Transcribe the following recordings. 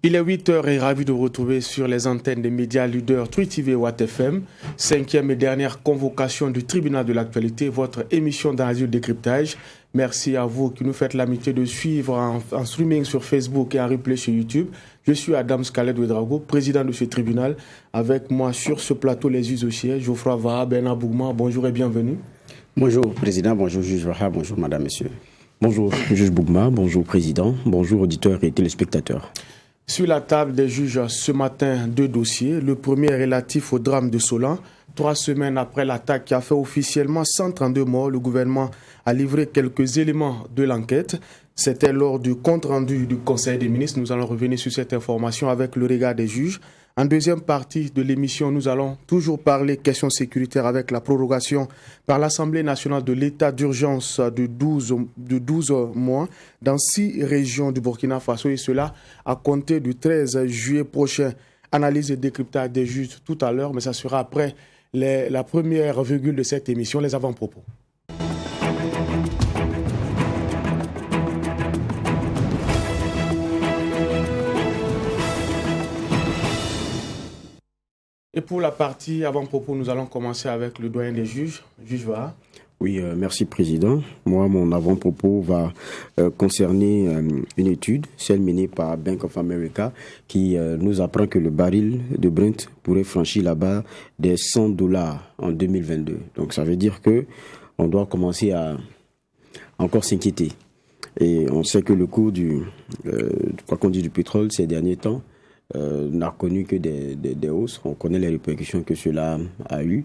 Il est 8h et ravi de vous retrouver sur les antennes des médias leaders Twi TV et Watt FM. 5e et dernière convocation du tribunal de l'actualité, votre émission d'analyse de décryptage. Merci à vous qui nous faites l'amitié de suivre en streaming sur Facebook et en replay sur YouTube. Je suis Adam Scalet Ouedraogo, président de ce tribunal. Avec moi sur ce plateau, les juges au siège, Geoffroy Vaha, Bernard Bougma, bonjour et bienvenue. Bonjour président, bonjour juge Vaha, bonjour madame, monsieur. Bonjour juge Bougma, bonjour président, bonjour auditeurs et téléspectateurs. Sur la table des juges ce matin, 2 dossiers. Le premier est relatif au drame de Solan. 3 semaines après l'attaque qui a fait officiellement 132 morts, le gouvernement a livré quelques éléments de l'enquête. C'était lors du compte-rendu du Conseil des ministres. Nous allons revenir sur cette information avec le regard des juges. En deuxième partie de l'émission, nous allons toujours parler questions sécuritaires avec la prorogation par l'Assemblée nationale de l'état d'urgence de 12 mois dans 6 régions du Burkina Faso et cela à compter du 13 juillet prochain. Analyse et décryptage des juges tout à l'heure, mais ça sera après la première virgule de cette émission, les avant-propos. Et pour la partie avant-propos, nous allons commencer avec le doyen des juges, juge Vaha. Oui, merci président. Moi, mon avant-propos va concerner une étude, celle menée par Bank of America, qui nous apprend que le baril de Brent pourrait franchir la barre des $100 en 2022. Donc ça veut dire que on doit commencer à encore s'inquiéter. Et on sait que le cours du pétrole ces derniers temps n'a connu que des hausses. On connaît les répercussions que cela a eu.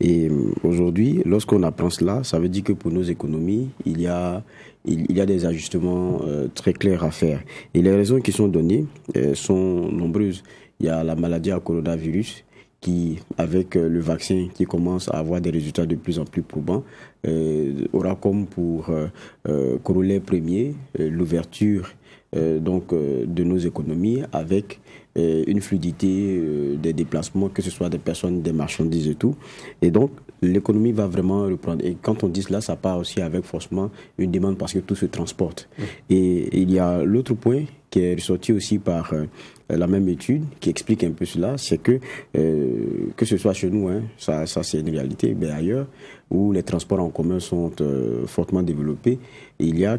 Et aujourd'hui, lorsqu'on apprend cela, ça veut dire que pour nos économies, il y a des ajustements très clairs à faire. Et les raisons qui sont données sont nombreuses. Il y a la maladie à coronavirus qui, avec le vaccin qui commence à avoir des résultats de plus en plus probants, aura comme pour corollaire premier l'ouverture de nos économies avec une fluidité des déplacements, que ce soit des personnes, des marchandises et tout. Et donc, l'économie va vraiment reprendre. Et quand on dit cela, ça part aussi avec forcément une demande parce que tout se transporte. Et il y a l'autre point qui est ressorti aussi par la même étude qui explique un peu cela, c'est que ce soit chez nous, ça c'est une réalité, mais ailleurs, où les transports en commun sont fortement développés, il y a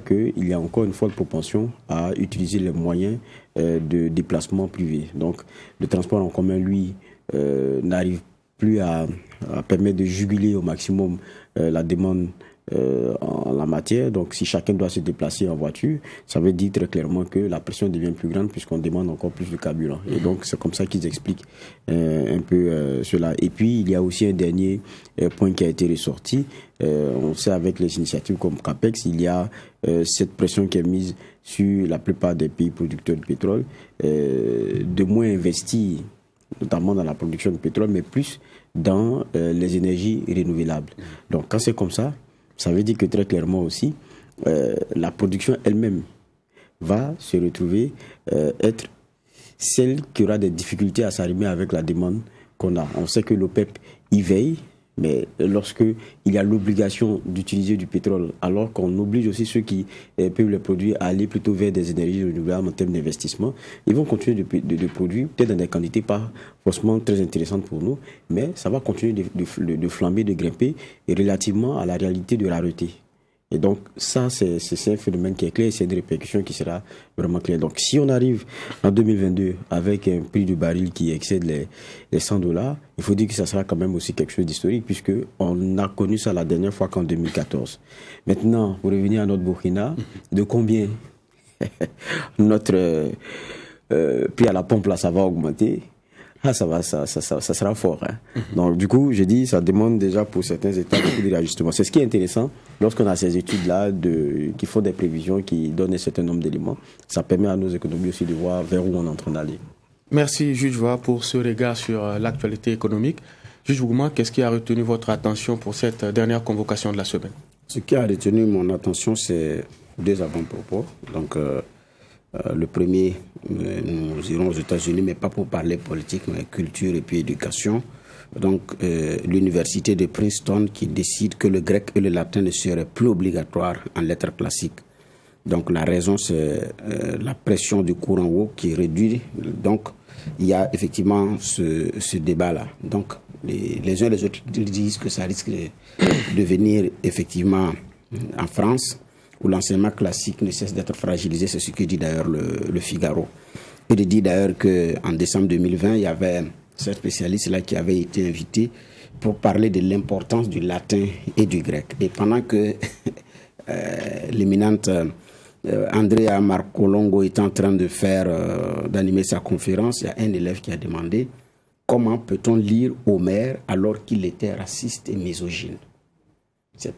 encore une forte propension à utiliser les moyens de déplacement privé. Donc, le transport en commun, lui, n'arrive plus à permettre de juguler au maximum la demande en la matière. Donc, si chacun doit se déplacer en voiture, ça veut dire très clairement que la pression devient plus grande puisqu'on demande encore plus de carburant. Et donc, c'est comme ça qu'ils expliquent un peu cela. Et puis, il y a aussi un dernier point qui a été ressorti. On sait avec les initiatives comme CAPEX, il y a cette pression qui est mise sur la plupart des pays producteurs de pétrole, de moins investir, notamment dans la production de pétrole, mais plus dans les énergies renouvelables. Donc, quand c'est comme ça, ça veut dire que très clairement aussi, la production elle-même va se retrouver être celle qui aura des difficultés à s'arrimer avec la demande qu'on a. On sait que l'OPEP y veille, mais lorsqu'il y a l'obligation d'utiliser du pétrole, alors qu'on oblige aussi ceux qui peuvent le produire à aller plutôt vers des énergies renouvelables en termes d'investissement, ils vont continuer de produire, peut-être dans des quantités pas forcément très intéressantes pour nous, mais ça va continuer de flamber, de grimper, et relativement à la réalité de rareté. Et donc, ça, c'est un phénomène qui est clair, c'est une répercussion qui sera vraiment claire. Donc, si on arrive en 2022 avec un prix du baril qui excède les $100, il faut dire que ça sera quand même aussi quelque chose d'historique, puisqu'on a connu ça la dernière fois qu'en 2014. Maintenant, pour revenir à notre Burkina, de combien notre prix à la pompe, là, ça va augmenter? Ça sera fort. Donc, du coup, j'ai dit, ça demande déjà pour certains États beaucoup de réajustements. C'est ce qui est intéressant lorsqu'on a ces études-là qui font des prévisions, qui donnent un certain nombre d'éléments. Ça permet à nos économies aussi de voir vers où on est en train d'aller. Merci, juge Vaha, pour ce regard sur l'actualité économique. Juge Bougma, qu'est-ce qui a retenu votre attention pour cette dernière convocation de la semaine? Ce qui a retenu mon attention, c'est 2 avant-propos. Donc, le premier, nous irons aux États-Unis, mais pas pour parler politique, mais culture et puis éducation. Donc, l'université de Princeton qui décide que le grec et le latin ne seraient plus obligatoires en lettres classiques. Donc la raison, c'est la pression du courant haut qui réduit. Donc il y a effectivement ce débat-là. Donc les uns et les autres disent que ça risque de venir effectivement en France, où l'enseignement classique ne cesse d'être fragilisé. C'est ce que dit d'ailleurs le Figaro. Et de dire d'ailleurs qu'en décembre 2020, il y avait ce spécialiste-là qui avait été invité pour parler de l'importance du latin et du grec. Et pendant que l'éminente Andrea Marcolongo est en train d'animer sa conférence, il y a un élève qui a demandé comment peut-on lire Homère alors qu'il était raciste et misogyne. C'est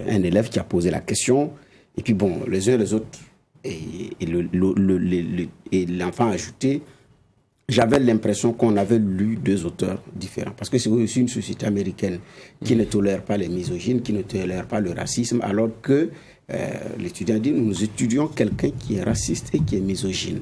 un élève qui a posé la question, et puis bon, les uns et les autres, et l'enfant a ajouté, j'avais l'impression qu'on avait lu deux auteurs différents. Parce que c'est aussi une société américaine qui ne tolère pas les misogynes, qui ne tolère pas le racisme, alors que l'étudiant dit, nous étudions quelqu'un qui est raciste et qui est misogyne.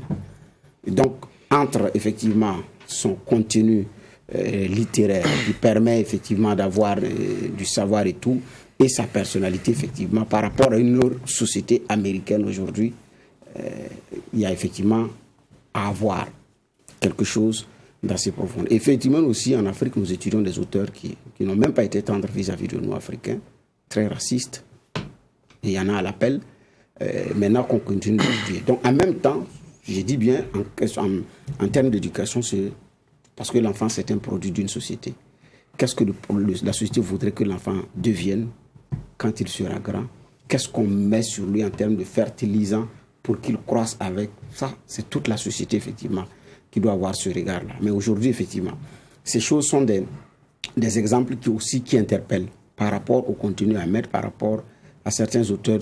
Et donc, entre effectivement son contenu littéraire, qui permet effectivement d'avoir du savoir et tout, et sa personnalité, effectivement, par rapport à une autre société américaine aujourd'hui, il y a effectivement à avoir quelque chose d'assez profond. Effectivement, aussi, en Afrique, nous étudions des auteurs qui n'ont même pas été tendres vis-à-vis de nous, Africains, très racistes, et il y en a à l'appel, maintenant qu'on continue d'étudier. Donc, en même temps, j'ai dit bien, en termes d'éducation, c'est parce que l'enfant, c'est un produit d'une société. Qu'est-ce que la société voudrait que l'enfant devienne quand il sera grand? Qu'est-ce qu'on met sur lui en termes de fertilisant pour qu'il croisse avec? Ça, c'est toute la société, effectivement, qui doit avoir ce regard-là. Mais aujourd'hui, effectivement, ces choses sont des exemples qui interpellent par rapport au contenu à mettre, par rapport à certains auteurs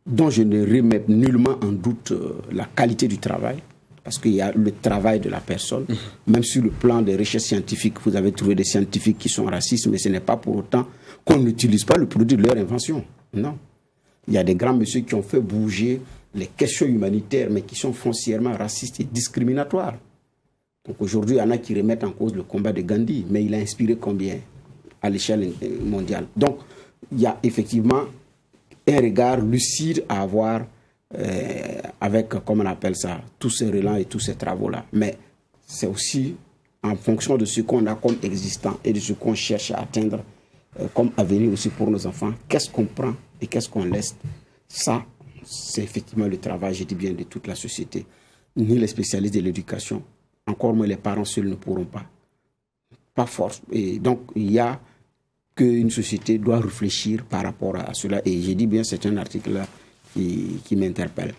dont je ne remets nullement en doute la qualité du travail, parce qu'il y a le travail de la personne. Même sur le plan des recherches scientifiques, vous avez trouvé des scientifiques qui sont racistes, mais ce n'est pas pour autant qu'on n'utilise pas le produit de leur invention. Non. Il y a des grands messieurs qui ont fait bouger les questions humanitaires, mais qui sont foncièrement racistes et discriminatoires. Donc aujourd'hui, il y en a qui remettent en cause le combat de Gandhi, mais il a inspiré combien à l'échelle mondiale? Donc, il y a effectivement un regard lucide à avoir avec, comme on appelle ça, tous ces relents et tous ces travaux-là. Mais c'est aussi en fonction de ce qu'on a comme existant et de ce qu'on cherche à atteindre comme avenir aussi pour nos enfants. Qu'est-ce qu'on prend et qu'est-ce qu'on laisse? Ça, c'est effectivement le travail, je dis bien, de toute la société. Ni les spécialistes de l'éducation, encore moins les parents seuls ne pourront pas. Pas force. Et donc, il y a qu'une société doit réfléchir par rapport à cela. Et j'ai dit bien, c'est un article-là qui m'interpelle.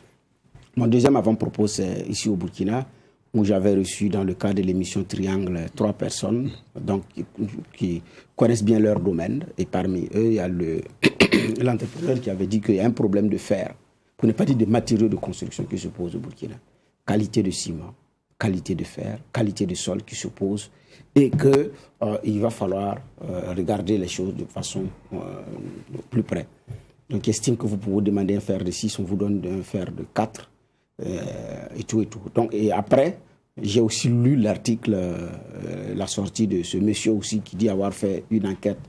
Mon deuxième avant-propos, c'est ici au Burkina, où j'avais reçu dans le cadre de l'émission Triangle 3 personnes donc, qui connaissent bien leur domaine. Et parmi eux, il y a l'entrepreneur qui avait dit qu'il y a un problème de fer, pour ne pas dire de matériaux de construction qui se pose au Burkina. Qualité de ciment, qualité de fer, qualité de sol qui se pose, et qu'il va falloir regarder les choses de façon plus près. Donc, j'estime que vous pouvez demander un fer de 6, on vous donne un fer de 4, et tout et tout. Donc, et après, j'ai aussi lu l'article, la sortie de ce monsieur aussi qui dit avoir fait une enquête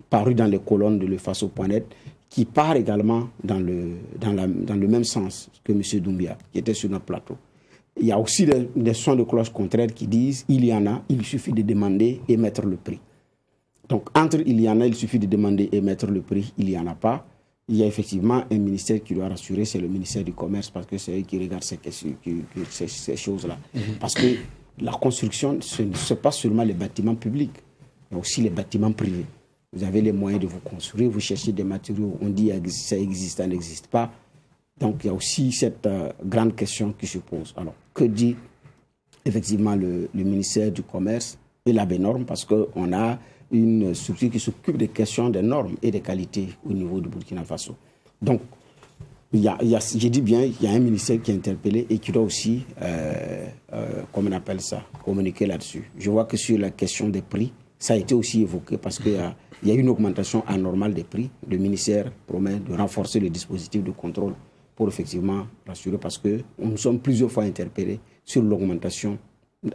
parue dans les colonnes de lefaso.net, qui part également dans le même sens que M. Doumbia, qui était sur notre plateau. Il y a aussi des sons de cloche contraires qui disent il y en a, il suffit de demander et mettre le prix. Donc, entre il y en a, il suffit de demander et mettre le prix, il n'y en a pas. Il y a effectivement un ministère qui doit rassurer, c'est le ministère du Commerce, parce que c'est eux qui regardent ces choses-là. Parce que la construction, ce n'est pas seulement les bâtiments publics, mais aussi les bâtiments privés. Vous avez les moyens de vous construire, vous cherchez des matériaux, on dit ça existe, ça n'existe pas. Donc il y a aussi cette grande question qui se pose. Alors, que dit effectivement le ministère du Commerce et la BNorm, parce qu'on a une structure qui s'occupe des questions des normes et des qualités au niveau du Burkina Faso. Donc, j'ai dit bien, il y a un ministère qui est interpellé et qui doit aussi, comme on appelle ça, communiquer là-dessus. Je vois que sur la question des prix, ça a été aussi évoqué parce qu'il y a une augmentation anormale des prix. Le ministère promet de renforcer le dispositif de contrôle pour effectivement rassurer, parce que nous sommes plusieurs fois interpellés sur l'augmentation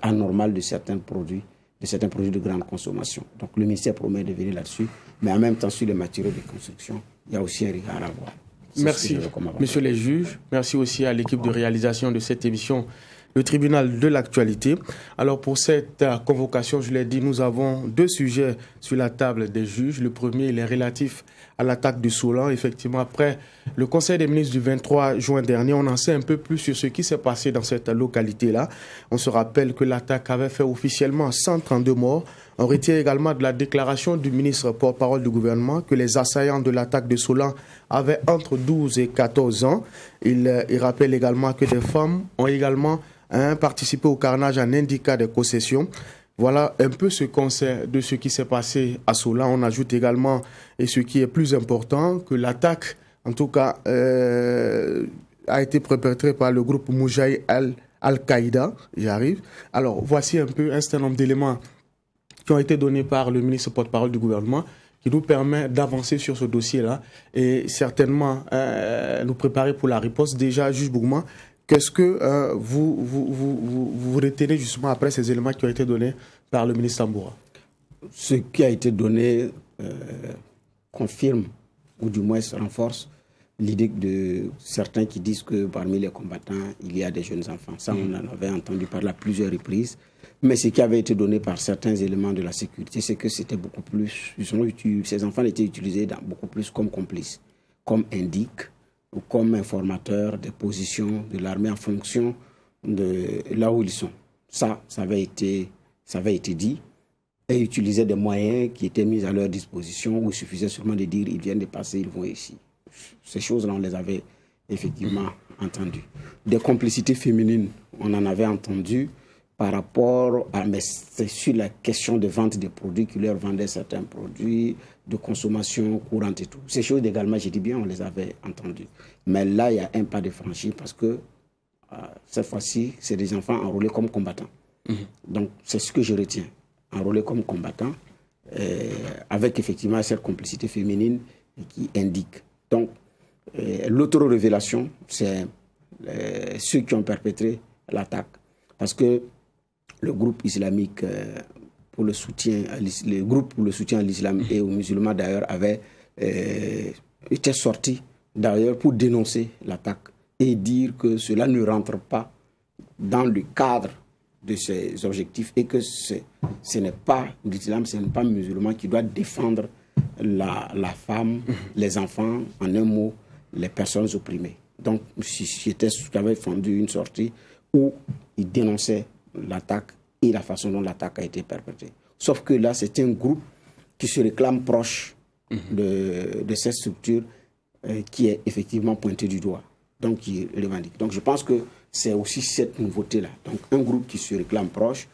anormale de certains produits de grande consommation. Donc le ministère promet de venir là-dessus, mais en même temps sur les matériaux de construction, il y a aussi un regard à avoir. Merci, messieurs les juges. Merci aussi à l'équipe de réalisation de cette émission, le tribunal de l'actualité. Alors pour cette convocation, je l'ai dit, nous avons 2 sujets sur la table des juges. Le premier, il est relatif à l'attaque de Solan. Effectivement, après le Conseil des ministres du 23 juin dernier, on en sait un peu plus sur ce qui s'est passé dans cette localité-là. On se rappelle que l'attaque avait fait officiellement 132 morts. On retient également de la déclaration du ministre porte-parole du gouvernement que les assaillants de l'attaque de Solan avaient entre 12 et 14 ans. Il rappelle également que des femmes ont également participé au carnage en indiquant des concessions. Voilà un peu ce qu'on sait de ce qui s'est passé à Solan. On ajoute également, et ce qui est plus important, que l'attaque, en tout cas, a été perpétrée par le groupe Moujahid Al-Qaïda. J'y arrive. Alors, voici un peu un certain nombre d'éléments qui ont été donnés par le ministre porte-parole du gouvernement, qui nous permet d'avancer sur ce dossier-là et certainement nous préparer pour la riposte. Déjà, juge Bougma, qu'est-ce que vous retenez justement après ces éléments qui ont été donnés par le ministre Tamboura? Ce qui a été donné confirme, ou du moins renforce, l'idée de certains qui disent que parmi les combattants, il y a des jeunes enfants. Ça, on en avait entendu parler à plusieurs reprises. Mais ce qui avait été donné par certains éléments de la sécurité, c'est que c'était beaucoup plus, ces enfants étaient utilisés beaucoup plus comme complices, comme indiques, ou comme informateurs des positions de l'armée en fonction de là où ils sont. Ça avait été dit. Et ils utilisaient des moyens qui étaient mis à leur disposition, où il suffisait seulement de dire ils viennent de passer, ils vont ici. Ces choses-là, on les avait effectivement entendues. Des complicités féminines, on en avait entendu par rapport à, mais c'est sur la question de vente des produits, qui leur vendaient certains produits de consommation courante et tout. Ces choses également, j'ai dit bien, on les avait entendues. Mais là, il y a un pas de franchi parce que cette fois-ci, c'est des enfants enrôlés comme combattants. Donc, c'est ce que je retiens. Enrôlés comme combattants, avec effectivement cette complicité féminine qui indique. Donc, l'auto-révélation, c'est ceux qui ont perpétré l'attaque. Parce que le groupe islamique pour le soutien à l'islam et aux musulmans d'ailleurs était sorti d'ailleurs pour dénoncer l'attaque et dire que cela ne rentre pas dans le cadre de ses objectifs et que ce n'est pas l'islam, ce n'est pas le musulman qui doit défendre la femme, les enfants, en un mot, les personnes opprimées. Donc, j'avais fendu une sortie où il dénonçait l'attaque et la façon dont l'attaque a été perpétrée. Sauf que là, c'est un groupe qui se réclame proche de cette structure qui est effectivement pointée du doigt, donc qui revendique. Donc je pense que c'est aussi cette nouveauté-là. Donc un groupe qui se réclame proche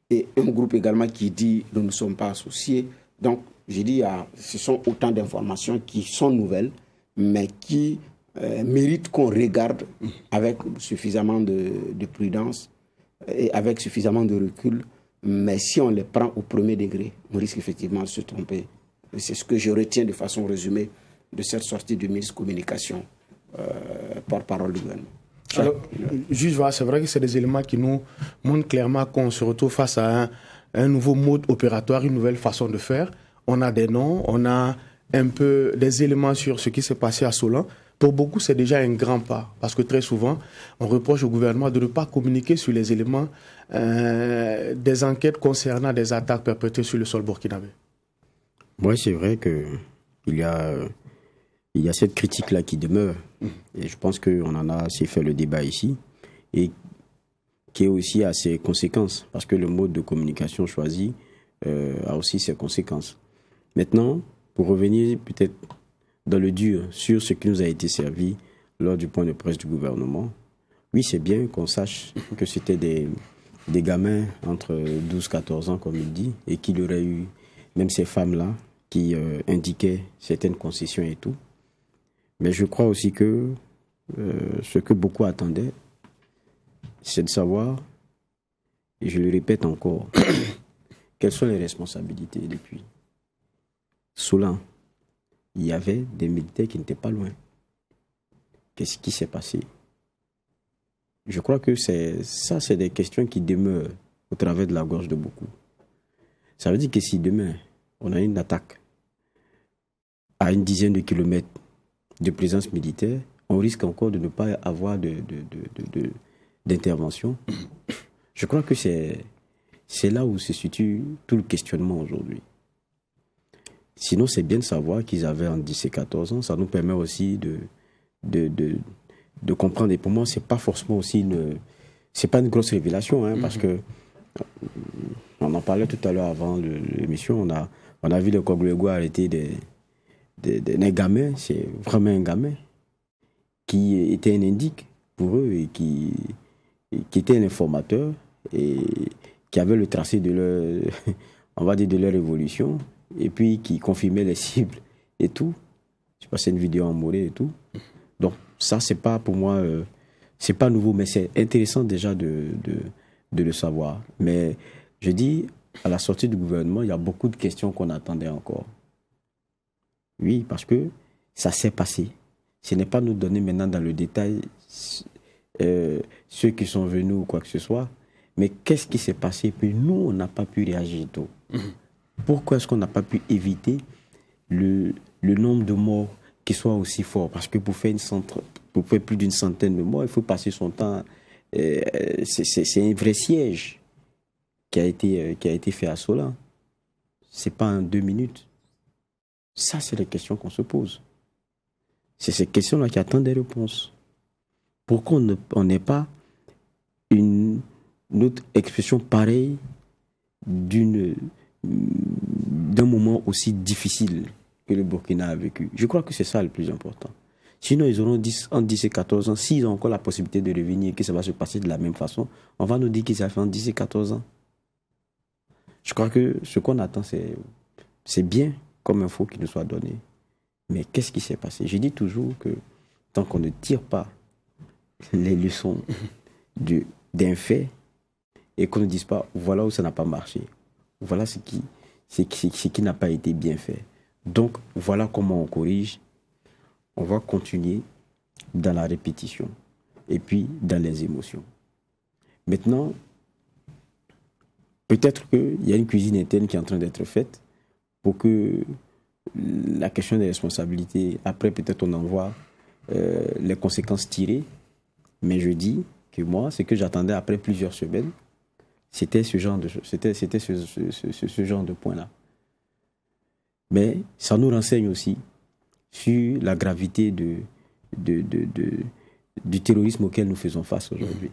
et un groupe également qui dit « nous ne sommes pas associés ». Donc j'ai dit, ce sont autant d'informations qui sont nouvelles, mais qui méritent qu'on regarde avec suffisamment de prudence et avec suffisamment de recul. Mais si on les prend au premier degré, on risque effectivement de se tromper. Et c'est ce que je retiens de façon résumée de cette sortie du ministre Communication, porte-parole du gouvernement. Alors, juge, c'est vrai que c'est des éléments qui nous montrent clairement qu'on se retrouve face à un nouveau mode opératoire, une nouvelle façon de faire. On a des noms, on a un peu des éléments sur ce qui s'est passé à Solan. Pour beaucoup, c'est déjà un grand pas, parce que très souvent, on reproche au gouvernement de ne pas communiquer sur les éléments des enquêtes concernant des attaques perpétrées sur le sol burkinabé. Oui, c'est vrai qu'il y a cette critique-là qui demeure. Et je pense qu'on en a assez fait le débat ici, et qui est aussi à ses conséquences, parce que le mode de communication choisi a aussi ses conséquences. Maintenant, pour revenir peut-être dans le dur sur ce qui nous a été servi lors du point de presse du gouvernement, oui, c'est bien qu'on sache que c'était des gamins entre 12-14 ans, comme il dit, et qu'il y aurait eu même ces femmes-là qui indiquaient certaines concessions et tout. Mais je crois aussi que ce que beaucoup attendaient, c'est de savoir, et je le répète encore, quelles sont les responsabilités depuis. Solan, il y avait des militaires qui n'étaient pas loin. Qu'est-ce qui s'est passé? Je crois que c'est des questions qui demeurent au travers de la gorge de beaucoup. Ça veut dire que si demain, on a une attaque à une dizaine de kilomètres de présence militaire, on risque encore de ne pas avoir d'intervention. Je crois que c'est là où se situe tout le questionnement aujourd'hui. Sinon, c'est bien de savoir qu'ils avaient en 10 et 14 ans. Ça nous permet aussi de comprendre. Et pour moi, c'est pas forcément aussi c'est pas une grosse révélation, hein, parce que on en parlait tout à l'heure avant l'émission. On a vu le Kogluego arrêter des gamins. C'est vraiment un gamin qui était un indique pour eux et qui était un informateur et qui avait le tracé de leur, on va dire, de leur évolution, et puis qui confirmait les cibles et tout. Je passais une vidéo en morée et tout. Donc ça, c'est pas pour moi, c'est pas nouveau, mais c'est intéressant déjà de le savoir. Mais je dis, à la sortie du gouvernement, il y a beaucoup de questions qu'on attendait encore. Oui, parce que ça s'est passé. Ce n'est pas nous donner maintenant dans le détail ceux qui sont venus ou quoi que ce soit, mais qu'est-ce qui s'est passé? Puis nous, on n'a pas pu réagir tôt. Pourquoi est-ce qu'on n'a pas pu éviter le nombre de morts qui soit aussi fort? Parce que pour faire plus d'une centaine de morts, il faut passer son temps. C'est un vrai siège qui a été fait à Solan. C'est pas en 2 minutes. Ça, c'est les questions qu'on se pose. C'est ces questions-là qui attendent des réponses. Pourquoi on n'est pas une autre expression pareille d'un moment aussi difficile que le Burkina a vécu? Je crois que c'est ça le plus important. Sinon, ils auront en 10 et 14 ans, s'ils ont encore la possibilité de revenir et que ça va se passer de la même façon, on va nous dire qu'ils ont fait en 10 et 14 ans. Je crois que ce qu'on attend, c'est bien comme info qui nous soit donné. Mais qu'est-ce qui s'est passé? Je dis toujours que tant qu'on ne tire pas les leçons d'un fait et qu'on ne dise pas voilà où ça n'a pas marché, voilà ce qui n'a pas été bien fait. Donc voilà comment on corrige. On va continuer dans la répétition et puis dans les émotions. Maintenant, peut-être qu'il y a une cuisine interne qui est en train d'être faite pour que la question des responsabilités, après peut-être on en voit les conséquences tirées. Mais je dis que moi, ce que j'attendais après plusieurs semaines, c'était ce genre de point-là. Mais ça nous renseigne aussi sur la gravité du terrorisme auquel nous faisons face aujourd'hui.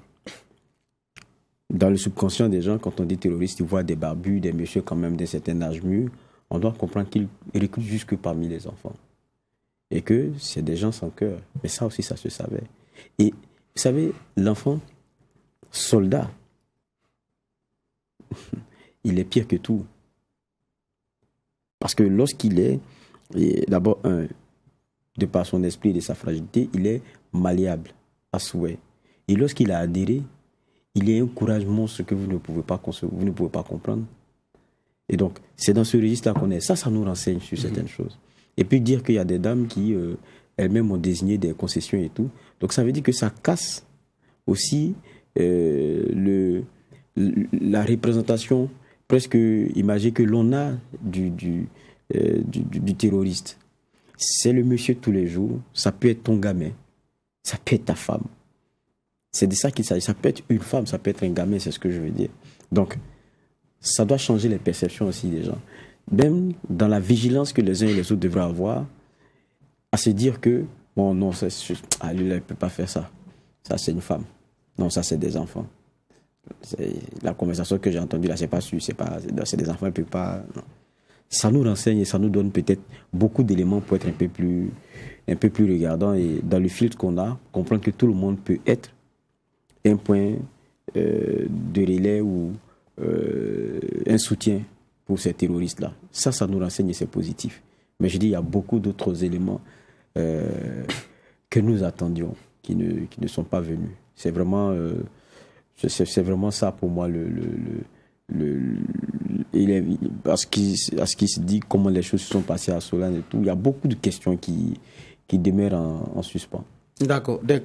Dans le subconscient des gens, quand on dit terroriste, ils voient des barbus, des messieurs quand même d'un certain âge mûr. On doit comprendre qu'ils recrutent jusque parmi les enfants. Et que c'est des gens sans cœur. Mais ça aussi, ça se savait. Et vous savez, l'enfant soldat, il est pire que tout. Parce que lorsqu'il est, d'abord, de par son esprit et de sa fragilité, il est malléable à souhait. Et lorsqu'il a adhéré, il y a un courage monstre que vous ne pouvez pas comprendre. Et donc, c'est dans ce registre-là qu'on est. Ça nous renseigne sur certaines choses. Et puis dire qu'il y a des dames qui, elles-mêmes, ont désigné des concessions et tout. Donc, ça veut dire que ça casse aussi la représentation presque imagée que l'on a du terroriste. C'est le monsieur de tous les jours. Ça peut être ton gamin. Ça peut être ta femme. C'est de ça qu'il s'agit. Ça peut être une femme, ça peut être un gamin, c'est ce que je veux dire. Donc, ça doit changer les perceptions aussi des gens. Même dans la vigilance que les uns et les autres devraient avoir, à se dire que, bon, non, lui, il ne peut pas faire ça. Ça, c'est une femme. Non, ça, c'est des enfants. La conversation que j'ai entendue là, c'est pas sûr, c'est des enfants, il ne peut pas. Non. Ça nous renseigne et ça nous donne peut-être beaucoup d'éléments pour être un peu plus regardant et dans le filtre qu'on a, comprendre que tout le monde peut être un point de relais ou un soutien pour ces terroristes-là. Ça nous renseigne et c'est positif. Mais je dis, il y a beaucoup d'autres éléments que nous attendions, qui ne sont pas venus. C'est vraiment ça pour moi à ce qui se dit, comment les choses se sont passées à Solan et tout. Il y a beaucoup de questions qui demeurent en suspens. D'accord. Des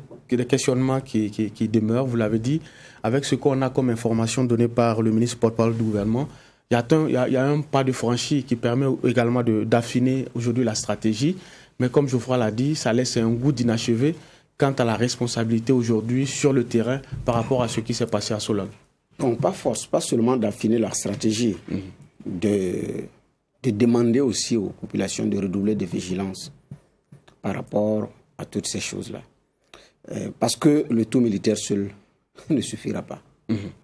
questionnements qui demeurent, vous l'avez dit, avec ce qu'on a comme information donnée par le ministre porte-parole du gouvernement, il y a un pas de franchi qui permet également d'affiner aujourd'hui la stratégie. Mais comme Geoffroy l'a dit, ça laisse un goût d'inachevé quant à la responsabilité aujourd'hui sur le terrain par rapport à ce qui s'est passé à Solon. Donc, pas seulement d'affiner leur stratégie, de demander aussi aux populations de redoubler de vigilance par rapport à toutes ces choses-là. Parce que le tout militaire seul ne suffira pas.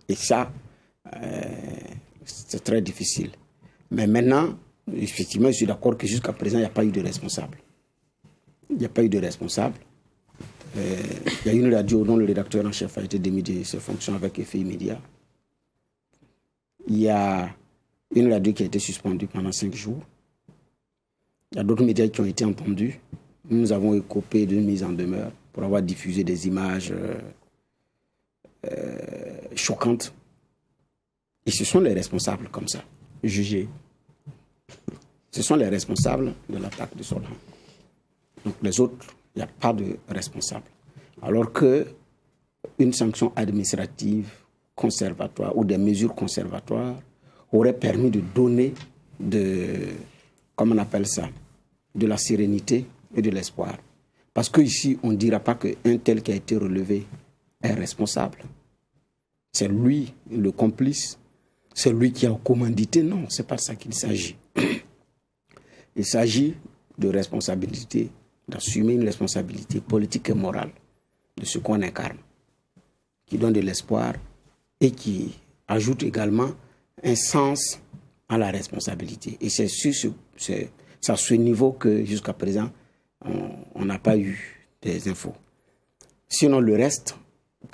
Et ça, c'est très difficile. Mais maintenant, effectivement, je suis d'accord que jusqu'à présent, il n'y a pas eu de responsable. Il n'y a pas eu de responsable. Il y a une radio dont le rédacteur en chef a été démis de ses fonctions avec effet immédiat. Il y a une radio qui a été suspendue pendant 5 jours. Il y a d'autres médias qui ont été entendus. Nous avons écopé d'une mise en demeure pour avoir diffusé des images choquantes. Et ce sont les responsables comme ça, jugés. Ce sont les responsables de l'attaque de Solon. Donc les autres, il n'y a pas de responsable. Alors qu'une sanction administrative conservatoire ou des mesures conservatoires aurait permis de donner comment on appelle ça, de la sérénité et de l'espoir. Parce qu'ici, on ne dira pas qu'un tel qui a été relevé est responsable. C'est lui le complice, c'est lui qui a commandité. Non, ce n'est pas de ça qu'il s'agit. Il s'agit de responsabilité, d'assumer une responsabilité politique et morale de ce qu'on incarne, qui donne de l'espoir et qui ajoute également un sens à la responsabilité. Et c'est à ce niveau que jusqu'à présent, on n'a pas eu des infos. Sinon, le reste,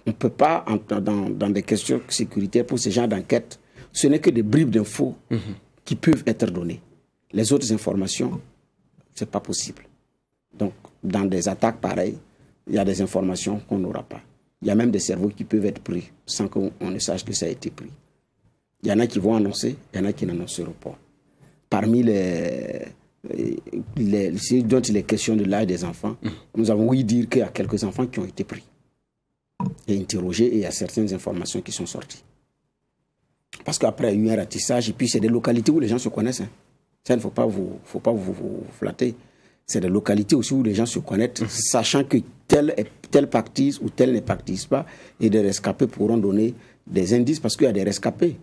on ne peut pas, dans des questions sécuritaires pour ce genre d'enquête, ce n'est que des bribes d'infos qui peuvent être données. Les autres informations, ce n'est pas possible. Donc, dans des attaques pareilles, il y a des informations qu'on n'aura pas. Il y a même des cerveaux qui peuvent être pris sans qu'on ne sache que ça a été pris. Il y en a qui vont annoncer, il y en a qui n'annonceront pas. Parmi ce dont il est question de l'âge des enfants, nous avons ouï dire qu'il y a quelques enfants qui ont été pris et interrogés, et il y a certaines informations qui sont sorties. Parce qu'après, il y a eu un ratissage, et puis c'est des localités où les gens se connaissent. Ça, il ne faut pas vous flatter. C'est des localités aussi où les gens se connaissent, sachant que tel pactise ou tel ne pactise pas, et des rescapés pourront donner des indices, parce qu'il y a des rescapés.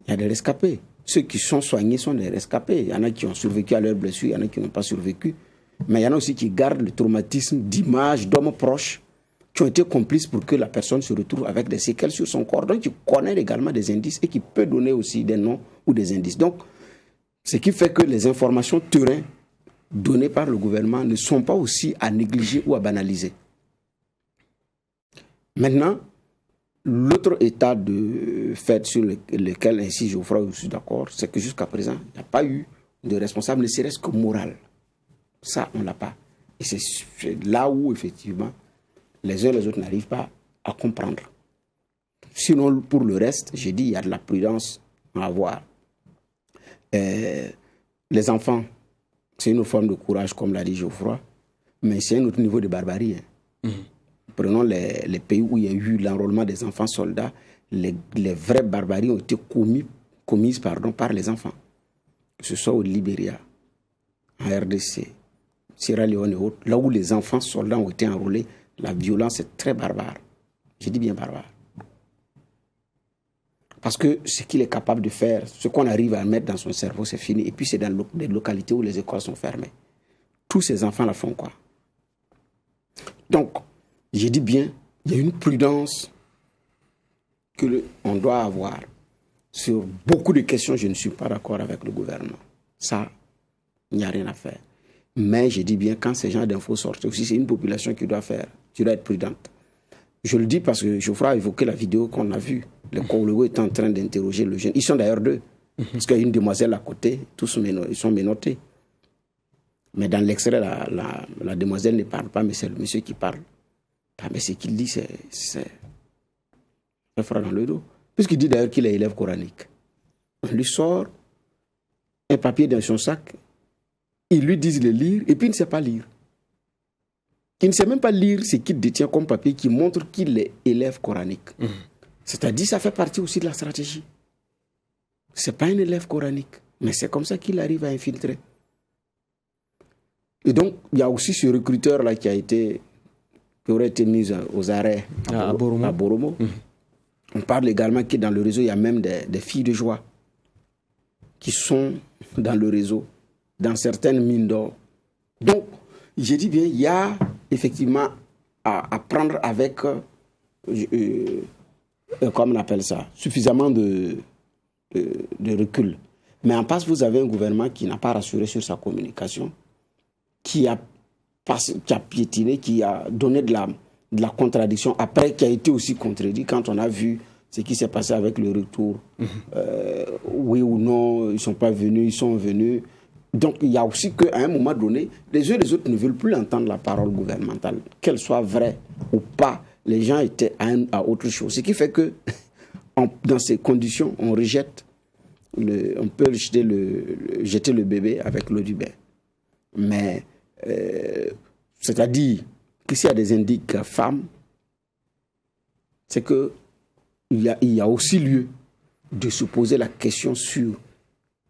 Il y a des rescapés. Ceux qui sont soignés sont des rescapés. Il y en a qui ont survécu à leurs blessures, il y en a qui n'ont pas survécu. Mais il y en a aussi qui gardent le traumatisme d'images d'hommes proches qui ont été complices pour que la personne se retrouve avec des séquelles sur son corps. Donc, qui connaît également des indices et qui peut donner aussi des noms ou des indices. Donc, ce qui fait que les informations terrain données par le gouvernement ne sont pas aussi à négliger ou à banaliser. Maintenant, l'autre état de fait sur lequel, ainsi Geoffroy, je suis d'accord, c'est que jusqu'à présent, il n'y a pas eu de responsable, ne serait-ce que moral. Ça, on ne l'a pas. Et c'est là où, effectivement, les uns et les autres n'arrivent pas à comprendre. Sinon, pour le reste, j'ai dit, il y a de la prudence à avoir. Les enfants, c'est une forme de courage, comme l'a dit Geoffroy, mais c'est un autre niveau de barbarie. Prenons les pays où il y a eu l'enrôlement des enfants soldats, les vraies barbaries ont été commises par les enfants. Que ce soit au Libéria, en RDC, Sierra Leone et autres, là où les enfants soldats ont été enrôlés, la violence est très barbare. Je dis bien barbare. Parce que ce qu'il est capable de faire, ce qu'on arrive à mettre dans son cerveau, c'est fini. Et puis c'est dans des localités où les écoles sont fermées. Tous ces enfants la font quoi? Donc, j'ai dit bien, il y a une prudence qu'on doit avoir. Sur beaucoup de questions, je ne suis pas d'accord avec le gouvernement. Ça, il n'y a rien à faire. Mais j'ai dit bien, quand ces gens d'infos sortent, aussi c'est une population qui doit être prudente. Je le dis parce que Geoffroy a évoqué la vidéo qu'on a vue. Le Congolais est en train d'interroger le jeune. Ils sont d'ailleurs deux. Parce qu'il y a une demoiselle à côté, tous ils sont menottés. Mais dans l'extrait, la demoiselle ne parle pas, mais c'est le monsieur qui parle. Ah, mais ce qu'il dit, c'est un frère dans le dos. Puisqu'il dit d'ailleurs qu'il est élève coranique. On lui sort un papier dans son sac, ils lui disent de lire, et puis il ne sait pas lire. Il ne sait même pas lire ce qu'il détient comme papier qui montre qu'il est élève coranique. C'est-à-dire, ça fait partie aussi de la stratégie. Ce n'est pas un élève coranique, mais c'est comme ça qu'il arrive à infiltrer. Et donc, il y a aussi ce recruteur-là qui aurait été mis aux arrêts à Boromo. On parle également que dans le réseau, il y a même des filles de joie qui sont dans le réseau, dans certaines mines d'or. Donc, j'ai dit bien, il y a effectivement à prendre avec, comment on appelle ça, suffisamment de recul. Mais en face, vous avez un gouvernement qui n'a pas rassuré sur sa communication, qui a piétiné, qui a donné de la contradiction, après qui a été aussi contredit quand on a vu ce qui s'est passé avec le retour. Oui ou non, ils ne sont pas venus, ils sont venus. Donc il y a aussi qu'à un moment donné, les uns et les autres ne veulent plus entendre la parole gouvernementale, qu'elle soit vraie ou pas. Les gens étaient à autre chose. Ce qui fait que, dans ces conditions, on rejette, on peut jeter le bébé avec l'eau du bain. Mais, c'est-à-dire que s'il y a des indices femmes, c'est qu'il y a aussi lieu de se poser la question sur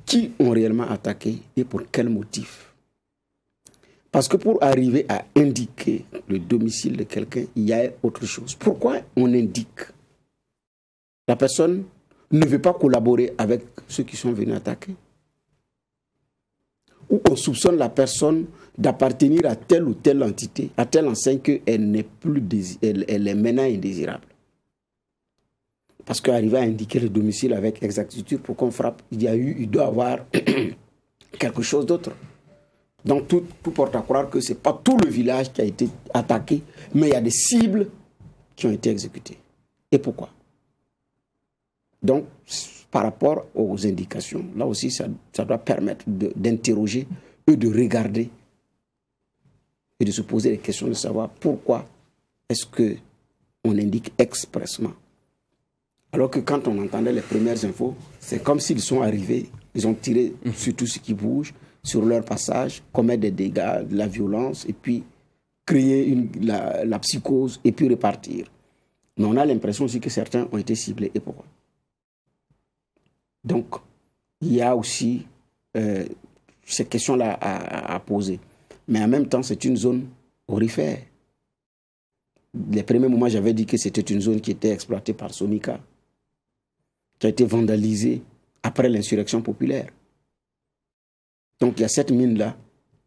qui ont réellement attaqué et pour quel motif. Parce que pour arriver à indiquer le domicile de quelqu'un, il y a autre chose. Pourquoi on indique? La personne ne veut pas collaborer avec ceux qui sont venus attaquer. Ou on soupçonne la personne d'appartenir à telle ou telle entité, à telle enseigne qu'elle n'est plus elle est maintenant indésirable. Parce qu'arriver à indiquer le domicile avec exactitude pour qu'on frappe, il doit y avoir quelque chose d'autre. Donc tout porte à croire que ce n'est pas tout le village qui a été attaqué, mais il y a des cibles qui ont été exécutées. Et pourquoi? Donc, par rapport aux indications, là aussi, ça doit permettre d'interroger et de regarder et de se poser les questions de savoir pourquoi est-ce qu'on indique expressement. Alors que quand on entendait les premières infos, c'est comme s'ils sont arrivés, ils ont tiré sur tout ce qui bouge, sur leur passage, commettre des dégâts, de la violence, et puis créer la psychose, et puis repartir. Mais on a l'impression aussi que certains ont été ciblés. Et pourquoi? Donc, il y a aussi ces questions-là à poser. Mais en même temps, c'est une zone aurifère. Les premiers moments, j'avais dit que c'était une zone qui était exploitée par Sonica, qui a été vandalisée après l'insurrection populaire. Donc, il y a cette mine-là,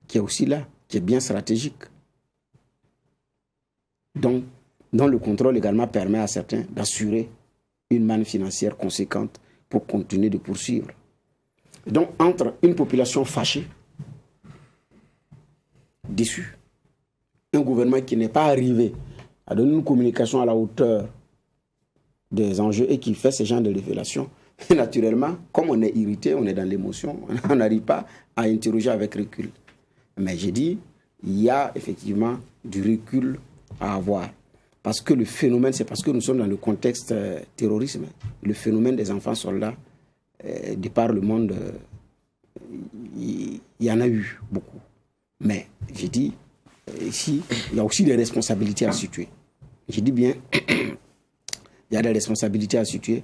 qui est aussi là, qui est bien stratégique. Donc, dont le contrôle également permet à certains d'assurer une manne financière conséquente pour continuer de poursuivre. Donc, entre une population fâchée, déçue, un gouvernement qui n'est pas arrivé à donner une communication à la hauteur des enjeux et qui fait ce genre de révélations, et naturellement, comme on est irrité, on est dans l'émotion, on n'arrive pas à interroger avec recul. Mais j'ai dit, il y a effectivement du recul à avoir. Parce que le phénomène, c'est parce que nous sommes dans le contexte terrorisme. Le phénomène des enfants soldats, de par le monde, il y en a eu beaucoup. Mais j'ai dit, ici, il y a aussi des responsabilités à situer. J'ai dit bien, il y a des responsabilités à situer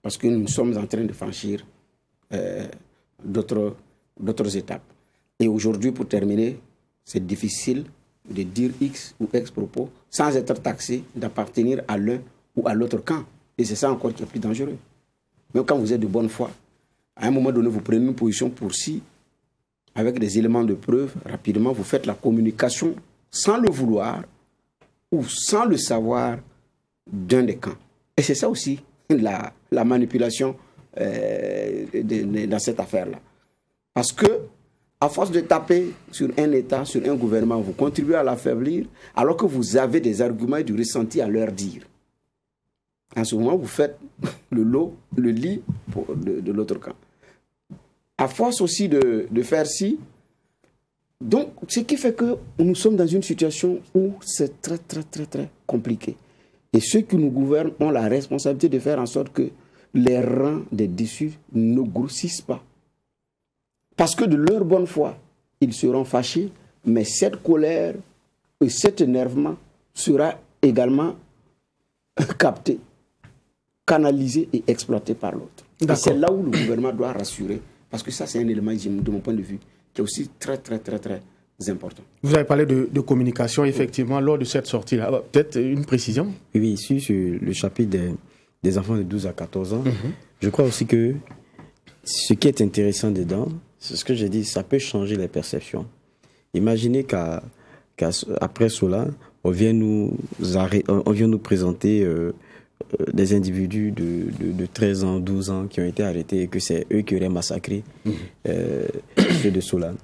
parce que nous sommes en train de franchir d'autres étapes. Et aujourd'hui, pour terminer, c'est difficile de dire X ou X propos sans être taxé d'appartenir à l'un ou à l'autre camp. Et c'est ça encore qui est plus dangereux. Même quand vous êtes de bonne foi, à un moment donné, vous prenez une position pour si, avec des éléments de preuve, rapidement, vous faites la communication sans le vouloir ou sans le savoir d'un des camps. Et c'est ça aussi la manipulation dans cette affaire-là. Parce que, à force de taper sur un État, sur un gouvernement, vous contribuez à l'affaiblir, alors que vous avez des arguments et du ressenti à leur dire. En ce moment, vous faites le lit de l'autre camp. À force aussi de faire ci, donc, ce qui fait que nous sommes dans une situation où c'est très, très, très, très compliqué. Et ceux qui nous gouvernent ont la responsabilité de faire en sorte que les rangs des déçus ne grossissent pas. Parce que de leur bonne foi, ils seront fâchés, mais cette colère et cet énervement sera également capté, canalisé et exploité par l'autre. Et c'est là où le gouvernement doit rassurer, parce que ça c'est un élément, de mon point de vue, qui est aussi très, très, très, très importants. Vous avez parlé de communication, effectivement, lors de cette sortie-là. Peut-être une précision? Oui, ici, sur le chapitre des enfants de 12 à 14 ans, je crois aussi que ce qui est intéressant dedans, c'est ce que j'ai dit, ça peut changer les perceptions. Imaginez qu'après cela, on vient nous présenter des individus de 13 ans, 12 ans qui ont été arrêtés et que c'est eux qui auraient massacré ceux de Solane.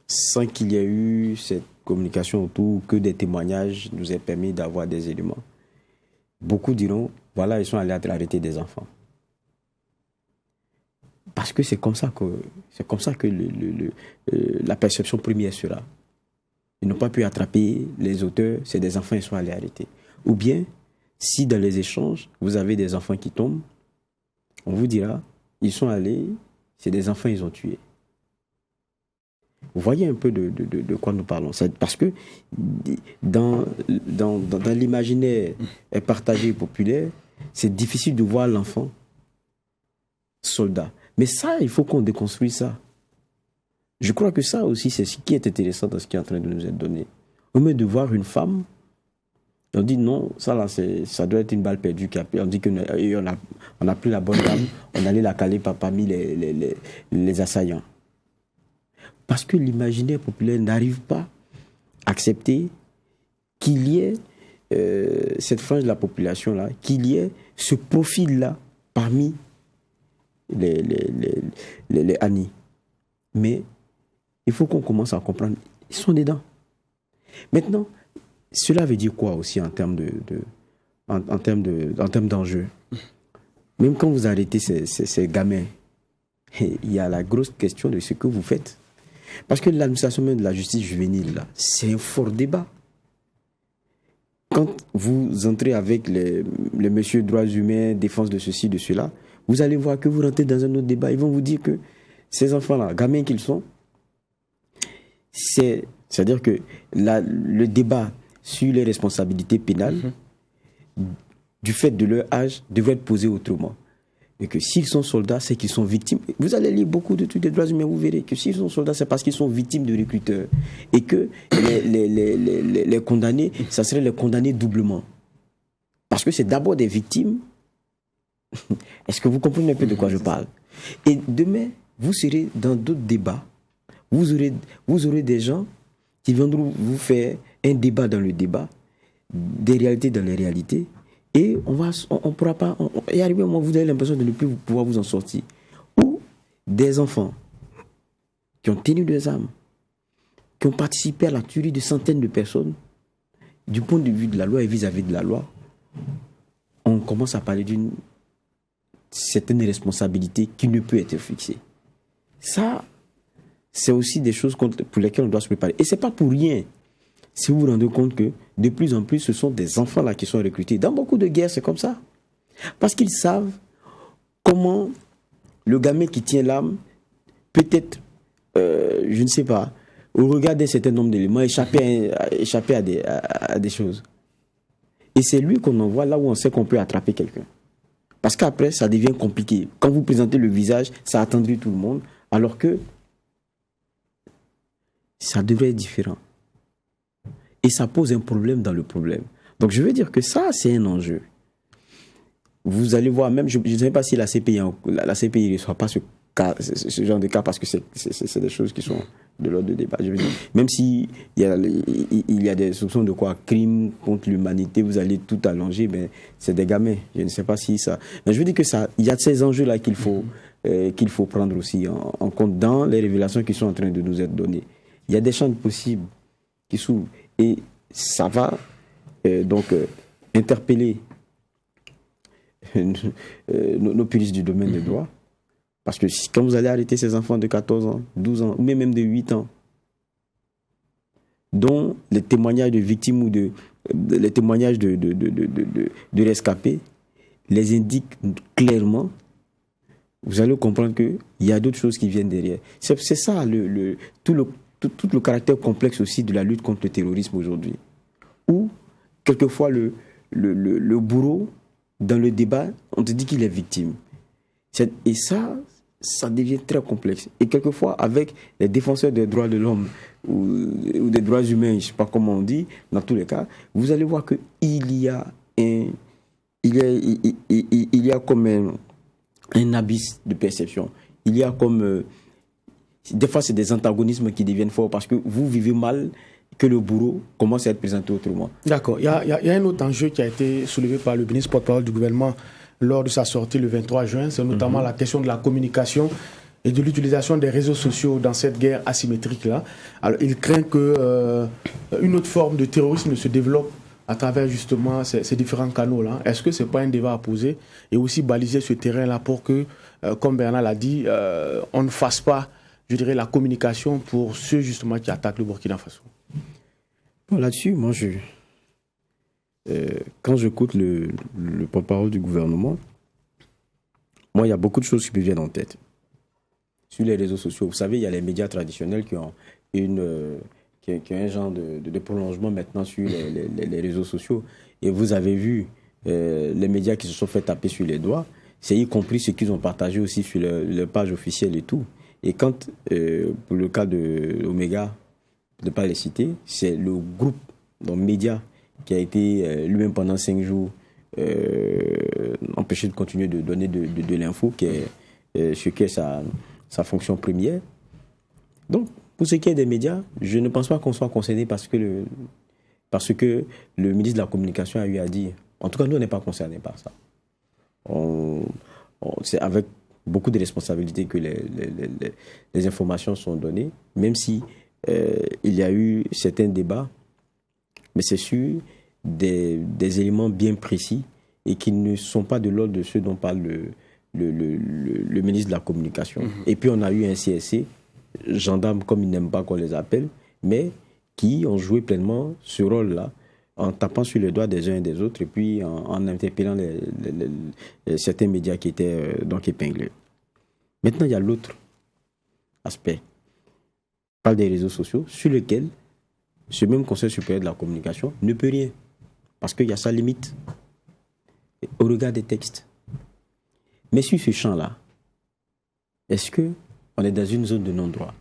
Sans qu'il y ait eu cette communication autour, que des témoignages nous aient permis d'avoir des éléments. Beaucoup diront, voilà, ils sont allés arrêter des enfants. Parce que c'est comme ça que la perception première sera. Ils n'ont pas pu attraper les auteurs, c'est des enfants, ils sont allés arrêter. Ou bien, si dans les échanges, vous avez des enfants qui tombent, on vous dira, ils sont allés, c'est des enfants, ils ont tué. Vous voyez un peu de quoi nous parlons. C'est parce que dans l'imaginaire partagé et populaire, c'est difficile de voir l'enfant soldat. Mais ça, il faut qu'on déconstruise ça. Je crois que ça aussi, c'est ce qui est intéressant dans ce qui est en train de nous être donné. Au lieu de voir une femme, on dit non, ça là, ça doit être une balle perdue. On dit qu'on n'a plus la bonne dame, on allait la caler parmi les assaillants. Parce que l'imaginaire populaire n'arrive pas à accepter qu'il y ait cette frange de la population-là, qu'il y ait ce profil-là parmi les Annie. Mais il faut qu'on commence à comprendre, ils sont dedans. Maintenant, cela veut dire quoi aussi en termes d'enjeux? Même quand vous arrêtez ces gamins, il y a la grosse question de ce que vous faites. Parce que l'administration même de la justice juvénile, là, c'est un fort débat. Quand vous entrez avec les messieurs droits humains, défense de ceci, de cela, vous allez voir que vous rentrez dans un autre débat. Ils vont vous dire que ces enfants-là, gamins qu'ils sont, c'est-à-dire que le débat sur les responsabilités pénales, du fait de leur âge, devrait être posé autrement. Et que s'ils sont soldats, c'est qu'ils sont victimes. Vous allez lire beaucoup de trucs des droits humains, vous verrez que s'ils sont soldats, c'est parce qu'ils sont victimes de recruteurs. Et que les condamnés, ça serait les condamnés doublement. Parce que c'est d'abord des victimes. Est-ce que vous comprenez un peu de quoi je parle? Et demain, vous serez dans d'autres débats. Vous aurez des gens qui viendront vous faire un débat dans le débat, des réalités dans les réalités. Et on pourra pas. Et arrivé un moment, vous avez l'impression de ne plus pouvoir vous en sortir. Ou des enfants qui ont tenu des armes, qui ont participé à la tuerie de centaines de personnes, du point de vue de la loi et vis-à-vis de la loi, on commence à parler d'une certaine responsabilité qui ne peut être fixée. Ça, c'est aussi des choses pour lesquelles on doit se préparer. Et c'est pas pour rien. Si vous vous rendez compte que de plus en plus, ce sont des enfants là qui sont recrutés. Dans beaucoup de guerres, c'est comme ça. Parce qu'ils savent comment le gamin qui tient l'arme peut-être, je ne sais pas, au regard d'un certain nombre d'éléments, échapper à des choses. Et c'est lui qu'on envoie là où on sait qu'on peut attraper quelqu'un. Parce qu'après, ça devient compliqué. Quand vous présentez le visage, ça attendrit tout le monde, alors que ça devrait être différent. Et ça pose un problème dans le problème. Donc je veux dire que ça, c'est un enjeu. Vous allez voir, même, je ne sais pas si la CPI ne reçoit pas ce genre de cas, parce que c'est des choses qui sont de l'ordre de débat. Je veux dire, même s'il y a des soupçons de quoi, crime contre l'humanité, vous allez tout allonger, mais c'est des gamins. Je ne sais pas si ça... Mais je veux dire que ça, il y a ces enjeux-là qu'il faut prendre aussi en compte dans les révélations qui sont en train de nous être données. Il y a des champs possibles qui s'ouvrent. Et ça va interpeller nos puristes du domaine des droits. Parce que quand vous allez arrêter ces enfants de 14 ans, 12 ans, ou même de 8 ans, dont les témoignages de victimes ou les témoignages de rescapés les indiquent clairement, vous allez comprendre qu'il y a d'autres choses qui viennent derrière. C'est ça tout le caractère complexe aussi de la lutte contre le terrorisme aujourd'hui. Où, quelquefois, le bourreau, dans le débat, on te dit qu'il est victime. Et ça ça devient très complexe. Et quelquefois, avec les défenseurs des droits de l'homme ou des droits humains, je ne sais pas comment on dit, dans tous les cas, vous allez voir qu'il y a comme un abysse de perception. Il y a comme... des fois, c'est des antagonismes qui deviennent forts parce que vous vivez mal que le bourreau commence à être présenté autrement. D'accord. Il y a un autre enjeu qui a été soulevé par le ministre porte-parole du gouvernement lors de sa sortie le 23 juin. C'est notamment la question de la communication et de l'utilisation des réseaux sociaux dans cette guerre asymétrique-là. Alors, il craint qu'une autre forme de terrorisme se développe à travers justement ces différents canaux-là. Est-ce que ce n'est pas un débat à poser et aussi baliser ce terrain-là pour que, comme Bernard l'a dit, on ne fasse pas, je dirais, la communication pour ceux justement qui attaquent le Burkina Faso? Bon, là-dessus, moi, quand j'écoute le porte-parole du gouvernement, moi, il y a beaucoup de choses qui me viennent en tête. Sur les réseaux sociaux, vous savez, il y a les médias traditionnels qui ont un genre de prolongement maintenant sur les réseaux sociaux. Et vous avez vu les médias qui se sont fait taper sur les doigts, c'est y compris ce qu'ils ont partagé aussi sur leur page officielle et tout. Et quand, pour le cas de Omega, de ne pas les citer, c'est le groupe, donc média, qui a été lui-même pendant 5 jours empêché de continuer de donner de l'info, qui est ce qui est sa fonction première. Donc, pour ce qui est des médias, je ne pense pas qu'on soit concerné parce que le ministre de la Communication a eu à dire. En tout cas, nous, on n'est pas concernés par ça. C'est avec beaucoup de responsabilités que les informations sont données, même si il y a eu certains débats, mais c'est sur des éléments bien précis et qui ne sont pas de l'ordre de ceux dont parle le ministre de la Communication. Et puis on a eu un CSC, gendarmes comme ils n'aiment pas qu'on les appelle, mais qui ont joué pleinement ce rôle-là en tapant sur les doigts des uns et des autres et puis en interpellant certains médias qui étaient donc épinglés. Maintenant, il y a l'autre aspect. On parle des réseaux sociaux sur lesquels ce même Conseil supérieur de la communication ne peut rien parce qu'il y a sa limite au regard des textes. Mais sur ce champ-là, est-ce qu'on est dans une zone de non-droit?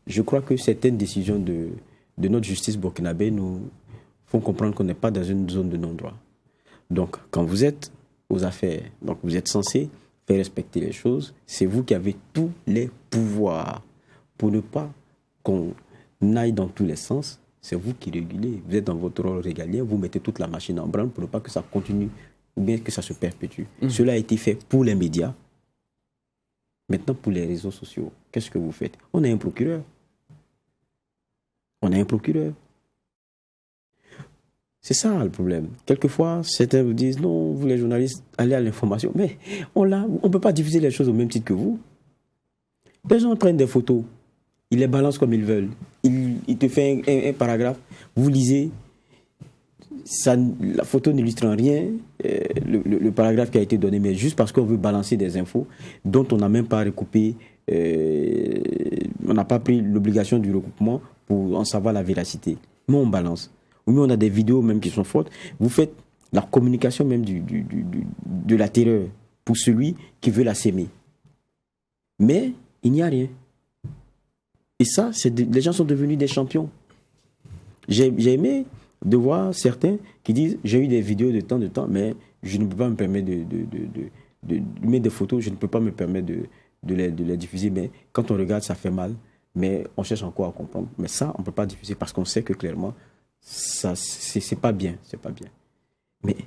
Je crois que certaines décisions de notre justice burkinabé nous font comprendre qu'on n'est pas dans une zone de non-droit. Donc, quand vous êtes aux affaires, donc vous êtes censé faire respecter les choses, c'est vous qui avez tous les pouvoirs pour ne pas qu'on aille dans tous les sens. C'est vous qui régulez. Vous êtes dans votre rôle régalien, vous mettez toute la machine en branle pour ne pas que ça continue ou bien que ça se perpétue. Cela a été fait pour les médias. Maintenant, pour les réseaux sociaux, qu'est-ce que vous faites? On a un procureur. C'est ça le problème. Quelquefois, certains vous disent, non, vous les journalistes, allez à l'information. Mais on ne peut pas diffuser les choses au même titre que vous. Les gens prennent des photos, ils les balancent comme ils veulent. Ils te font un paragraphe, vous lisez, la photo n'illustre en rien le paragraphe qui a été donné, mais juste parce qu'on veut balancer des infos dont on n'a même pas recoupé, on n'a pas pris l'obligation du recoupement pour en savoir la véracité. Mais on balance. Ou on a des vidéos même qui sont fautes. Vous faites la communication même de la terreur pour celui qui veut la s'aimer. Mais il n'y a rien. Et ça, les gens sont devenus des champions. J'ai aimé de voir certains qui disent j'ai eu des vidéos de temps, mais je ne peux pas me permettre de mettre des photos, je ne peux pas me permettre de les diffuser. Mais quand on regarde, ça fait mal. Mais on cherche encore à comprendre. Mais ça, on ne peut pas diffuser parce qu'on sait que clairement, ça, c'est pas bien. Mais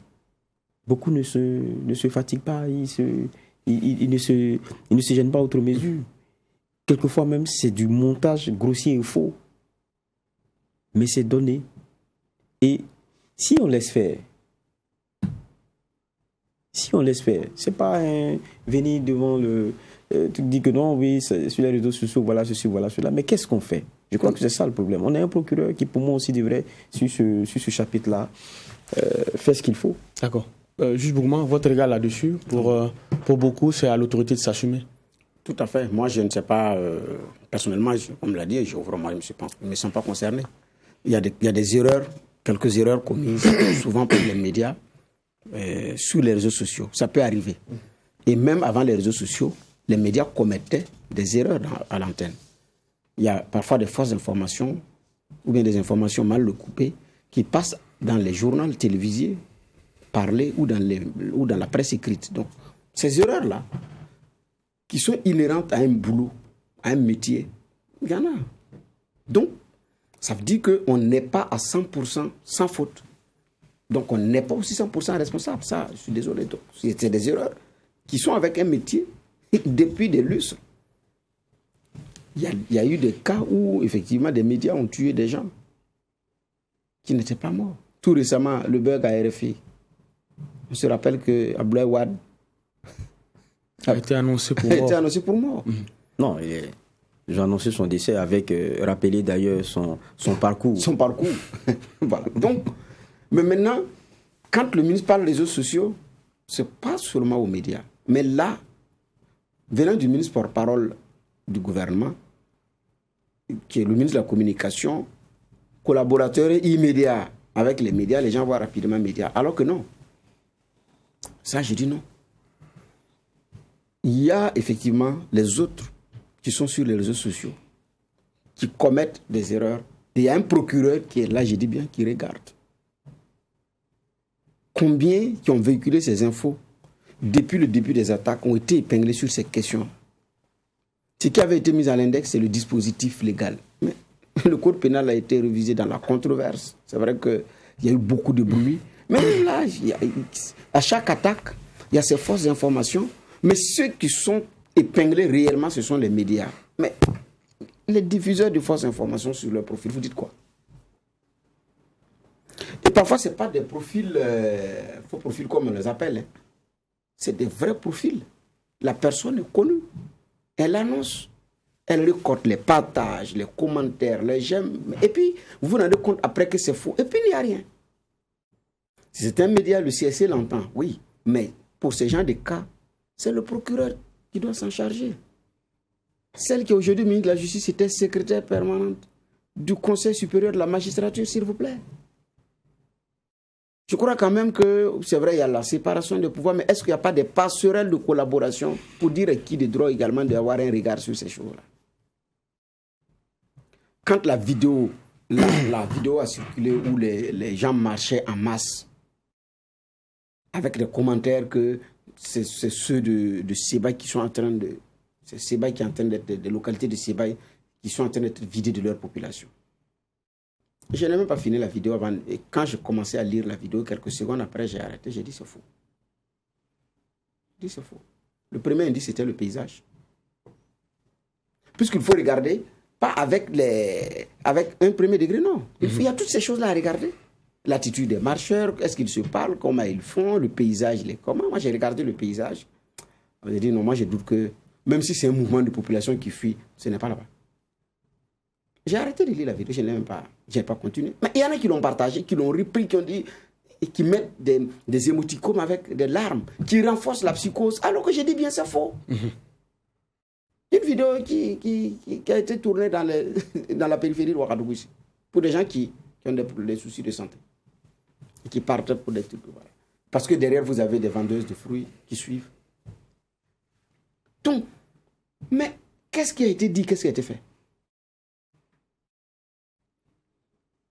beaucoup ne se fatiguent pas, ils ne se gênent pas outre mesure. Quelquefois même, c'est du montage grossier et faux. Mais c'est donné. Et si on laisse faire, c'est pas venir devant tu dis que non, oui, sur les réseaux sociaux, voilà ceci, voilà cela. Mais qu'est-ce qu'on fait? Je crois que c'est ça le problème. On a un procureur qui, pour moi aussi, devrait, sur ce chapitre-là, faire ce qu'il faut. D'accord. Juge Bourgman, votre regard là-dessus, pour beaucoup, c'est à l'autorité de s'assumer. Tout à fait. Moi, je ne sais pas, personnellement, comme l'a dit, je ne me sens pas concerné. Il y a des erreurs, quelques erreurs commises souvent par les médias sur les réseaux sociaux. Ça peut arriver. Et même avant les réseaux sociaux, les médias commettaient des erreurs à l'antenne. Il y a parfois des fausses informations ou bien des informations mal recoupées qui passent dans les journaux télévisés, parlés ou dans la presse écrite. Donc, ces erreurs-là, qui sont inhérentes à un boulot, à un métier, il y en a. Donc, ça veut dire qu'on n'est pas à 100% sans faute. Donc, on n'est pas aussi 100% responsable. Ça, je suis désolé. Donc, c'est des erreurs qui sont avec un métier depuis des lustres. Il y a eu des cas où, effectivement, des médias ont tué des gens qui n'étaient pas morts. Tout récemment, le bug à RFI. On se rappelle que Abdoulaye Wade a été annoncé pour mort. Non, ils ont annoncé son décès avec, rappelé d'ailleurs son parcours. Son parcours. Voilà. Donc, mais maintenant, quand le ministre parle des réseaux sociaux, ce n'est pas seulement aux médias. Mais là, venant du ministre porte-parole du gouvernement, qui est le ministre de la Communication, collaborateur immédiat avec les médias, les gens voient rapidement les médias. Alors que non. Ça, je dis non. Il y a effectivement les autres qui sont sur les réseaux sociaux, qui commettent des erreurs. Et il y a un procureur qui est là, je dis bien, qui regarde. Combien qui ont véhiculé ces infos depuis le début des attaques ont été épinglés sur ces questions. Ce qui avait été mis à l'index, c'est le dispositif légal. Mais le code pénal a été révisé dans la controverse. C'est vrai qu'il y a eu beaucoup de bruit. Mais là, à chaque attaque, il y a ces fausses informations. Mais ceux qui sont épinglés réellement, ce sont les médias. Mais les diffuseurs de fausses informations sur leur profil, vous dites quoi? Et parfois, ce n'est pas des profils, faux profils comme on les appelle. Hein. C'est des vrais profils. La personne est connue. Elle annonce. Elle récolte les partages, les commentaires, les j'aime. Et puis, vous vous rendez compte après que c'est faux. Et puis, il n'y a rien. Si c'est un média, le CSC l'entend, oui. Mais pour ce genre de cas, c'est le procureur qui doit s'en charger. Celle qui est aujourd'hui ministre de la Justice était secrétaire permanente du Conseil supérieur de la magistrature, s'il vous plaît. Je crois quand même que, c'est vrai, il y a la séparation des pouvoirs, mais est-ce qu'il n'y a pas des passerelles de collaboration pour dire qui de droit également d'avoir un regard sur ces choses-là? Quand la vidéo a circulé où les gens marchaient en masse, avec des commentaires que c'est ceux de Sébaï qui sont en train de... C'est Sébaï qui est en train d'être... Des localités de Sébaï qui sont en train d'être vidées de leur population. Je n'ai même pas fini la vidéo avant. Et quand j'ai commencé à lire la vidéo, quelques secondes après, j'ai arrêté. J'ai dit c'est faux. J'ai dit c'est faux. Le premier indice, c'était le paysage. Puisqu'il faut regarder, pas avec un premier degré, non. Il y a toutes ces choses-là à regarder. L'attitude des marcheurs, est-ce qu'ils se parlent, comment ils font, le paysage, il est comment. Moi, j'ai regardé le paysage. J'ai dit non, moi, je doute que, même si c'est un mouvement de population qui fuit, ce n'est pas là-bas. J'ai arrêté de lire la vidéo, je n'ai pas continué. Mais il y en a qui l'ont partagé, qui l'ont repris, qui ont dit, et qui mettent des émoticônes avec des larmes, qui renforcent la psychose, alors que j'ai dit bien c'est faux. Une vidéo qui a été tournée dans la périphérie de Ouagadougou ici, pour des gens qui ont des soucis de santé, et qui partent pour des trucs. Voilà. Parce que derrière, vous avez des vendeuses de fruits qui suivent. Donc, mais qu'est-ce qui a été dit, qu'est-ce qui a été fait?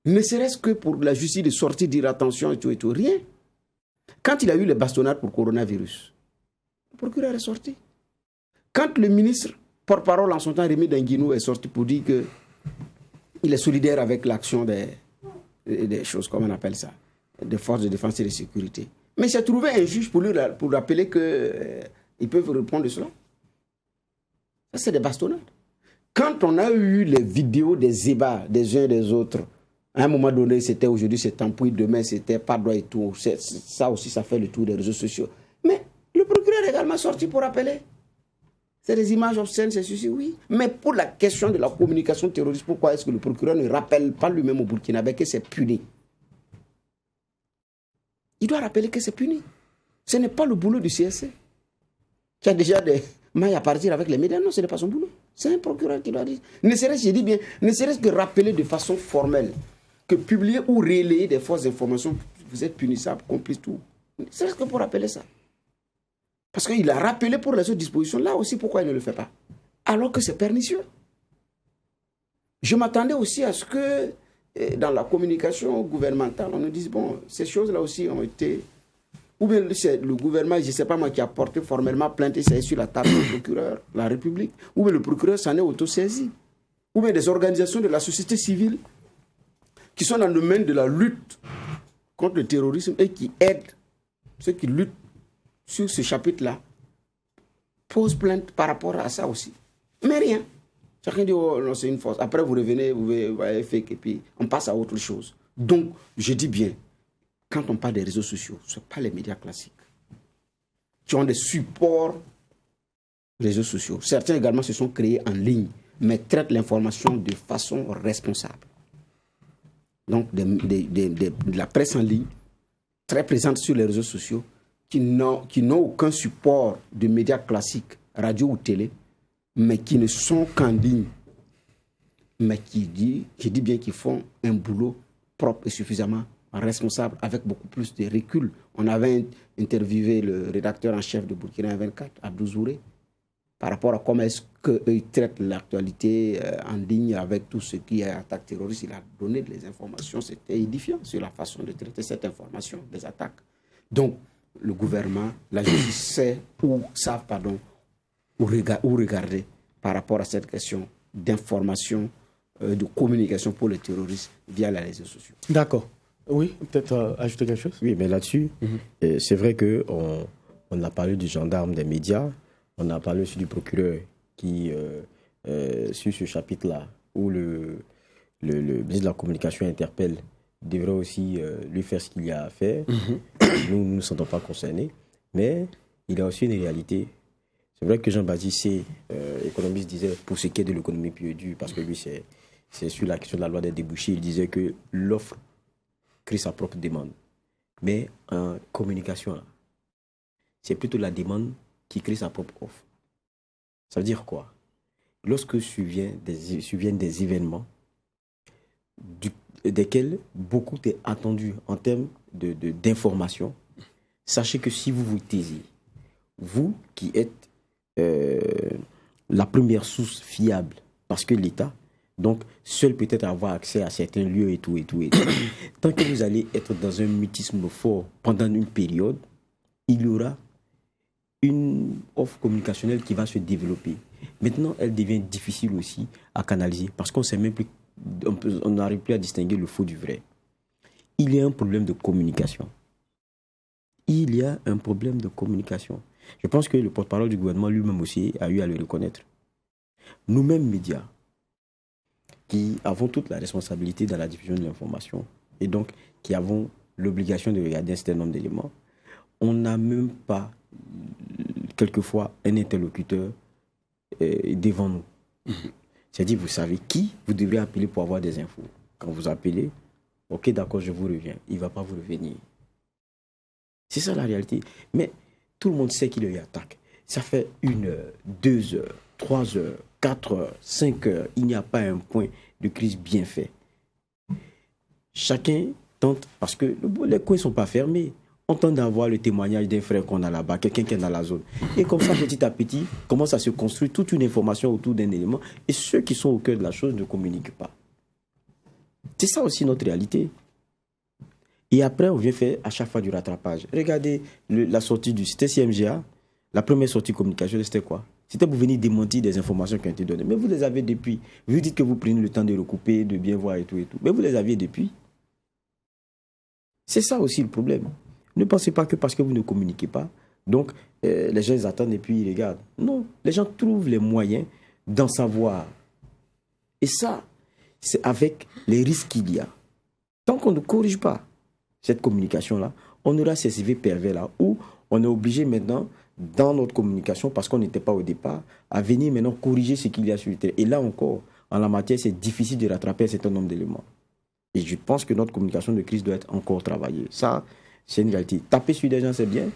Ne serait-ce que pour la justice de sortir, dire attention et tout, rien. Quand il a eu les bastonnades pour coronavirus, le procureur est sorti. Quand le ministre, porte-parole en son temps, Rémi Denguinou, est sorti pour dire qu'il est solidaire avec l'action des choses, comment on appelle ça, des forces de défense et de sécurité. Mais il s'est trouvé un juge pour rappeler qu'ils peuvent répondre de cela. Ça, c'est des bastonnades. Quand on a eu les vidéos des ébats des uns et des autres, à un moment donné, c'était aujourd'hui, c'est tampouille, demain, c'était pas droit et tout. Ça aussi, ça fait le tour des réseaux sociaux. Mais le procureur est également sorti pour rappeler. C'est des images obscènes, c'est ceci, oui. Mais pour la question de la communication terroriste, pourquoi est-ce que le procureur ne rappelle pas lui-même au Burkinabé que c'est puni? Il doit rappeler que c'est puni. Ce n'est pas le boulot du CSC, qui a déjà des mailles à partir avec les médias. Non, ce n'est pas son boulot. C'est un procureur qui doit dire. Ne serait-ce que rappeler de façon formelle que publier ou relayer des fausses informations, vous êtes punissable, complice, tout. Ne serait-ce que pour rappeler ça. Parce qu'il a rappelé pour les autres dispositions, là aussi, pourquoi il ne le fait pas? Alors que c'est pernicieux. Je m'attendais aussi à ce que, dans la communication gouvernementale, on nous dise, bon, ces choses-là aussi ont été... Ou bien c'est le gouvernement, je ne sais pas moi, qui a porté formellement plainte et c'est sur la table du procureur de la République. Ou bien le procureur s'en est autosaisi. Ou bien des organisations de la société civile qui sont dans le domaine de la lutte contre le terrorisme et qui aident ceux qui luttent sur ce chapitre-là, posent plainte par rapport à ça aussi. Mais rien. Chacun dit, oh non, c'est une force. Après, vous revenez, vous voyez fake, et puis on passe à autre chose. Donc, je dis bien, quand on parle des réseaux sociaux, ce n'est pas les médias classiques qui ont des supports réseaux sociaux. Certains également se sont créés en ligne, mais traitent l'information de façon responsable. Donc, de la presse en ligne, très présente sur les réseaux sociaux, qui n'ont aucun support de médias classiques, radio ou télé, mais qui ne sont qu'en ligne, mais je dis bien qu'ils font un boulot propre et suffisamment responsable, avec beaucoup plus de recul. On avait interviewé le rédacteur en chef de Burkina 24, Abdou Zouré, par rapport à comment est-ce qu'ils traitent l'actualité en ligne avec tout ce qui est attaque terroriste. Il a donné des informations, c'était édifiant sur la façon de traiter cette information, des attaques. Donc, le gouvernement, la justice où regarder par rapport à cette question d'information, de communication pour les terroristes via les réseaux sociaux. D'accord. Oui, peut-être ajouter quelque chose? Oui, mais là-dessus, c'est vrai qu'on a parlé du gendarme des médias, on a parlé aussi du procureur qui, sur ce chapitre-là, où le ministre de la Communication interpelle, devrait aussi lui faire ce qu'il y a à faire. Nous ne nous sentons pas concernés, mais il y a aussi une réalité. C'est vrai que Jean-Baptiste, économiste, disait, pour ce qui est de l'économie pure et dure, parce que lui, c'est sur la question de la loi des débouchés, il disait que l'offre crée sa propre demande. Mais en communication, c'est plutôt la demande qui crée sa propre offre. Ça veut dire quoi? Lorsque surviennent des événements desquels beaucoup est attendu en termes d'information, sachez que si vous vous taisez, vous qui êtes la première source fiable, parce que l'État, donc, seul peut-être avoir accès à certains lieux et tout. Tant que vous allez être dans un mutisme fort pendant une période, il y aura une offre communicationnelle qui va se développer. Maintenant, elle devient difficile aussi à canaliser parce qu'on sait même plus, on n'arrive plus à distinguer le faux du vrai. Il y a un problème de communication. Il y a un problème de communication. Je pense que le porte-parole du gouvernement lui-même aussi a eu à le reconnaître. Nous-mêmes, médias, qui avons toute la responsabilité dans la diffusion de l'information et donc qui avons l'obligation de regarder un certain nombre d'éléments, on n'a même pas quelquefois un interlocuteur devant nous. C'est-à-dire, vous savez qui vous devrez appeler pour avoir des infos. Quand vous appelez, ok, d'accord, je vous reviens. Il ne va pas vous revenir. C'est ça la réalité. Mais tout le monde sait qu'il y a attaque. Ça fait 1 heure, 2 heures, 3 heures, 4 heures, 5 heures. Il n'y a pas un point de crise bien fait. Chacun tente, parce que les coins ne sont pas fermés. On tente d'avoir le témoignage d'un frère qu'on a là-bas, quelqu'un qui est dans la zone. Et comme ça, petit à petit, commence à se construire toute une information autour d'un élément. Et ceux qui sont au cœur de la chose ne communiquent pas. C'est ça aussi notre réalité. Et après, on vient faire à chaque fois du rattrapage. Regardez la sortie c'était CMGA. La première sortie communication, c'était quoi? C'était pour venir démentir des informations qui ont été données. Mais vous les avez depuis. Vous dites que vous prenez le temps de recouper, de bien voir et tout. Mais vous les aviez depuis. C'est ça aussi le problème. Ne pensez pas que parce que vous ne communiquez pas, donc les gens ils attendent et puis ils regardent. Non, les gens trouvent les moyens d'en savoir. Et ça, c'est avec les risques qu'il y a. Tant qu'on ne corrige pas cette communication-là, on aura ces effets pervers-là où on est obligé maintenant, dans notre communication, parce qu'on n'était pas au départ, à venir maintenant corriger ce qu'il y a sur le terrain. Et là encore, en la matière, c'est difficile de rattraper un certain nombre d'éléments. Et je pense que notre communication de crise doit être encore travaillée. Ça, c'est une réalité. Taper sur des gens, c'est bien,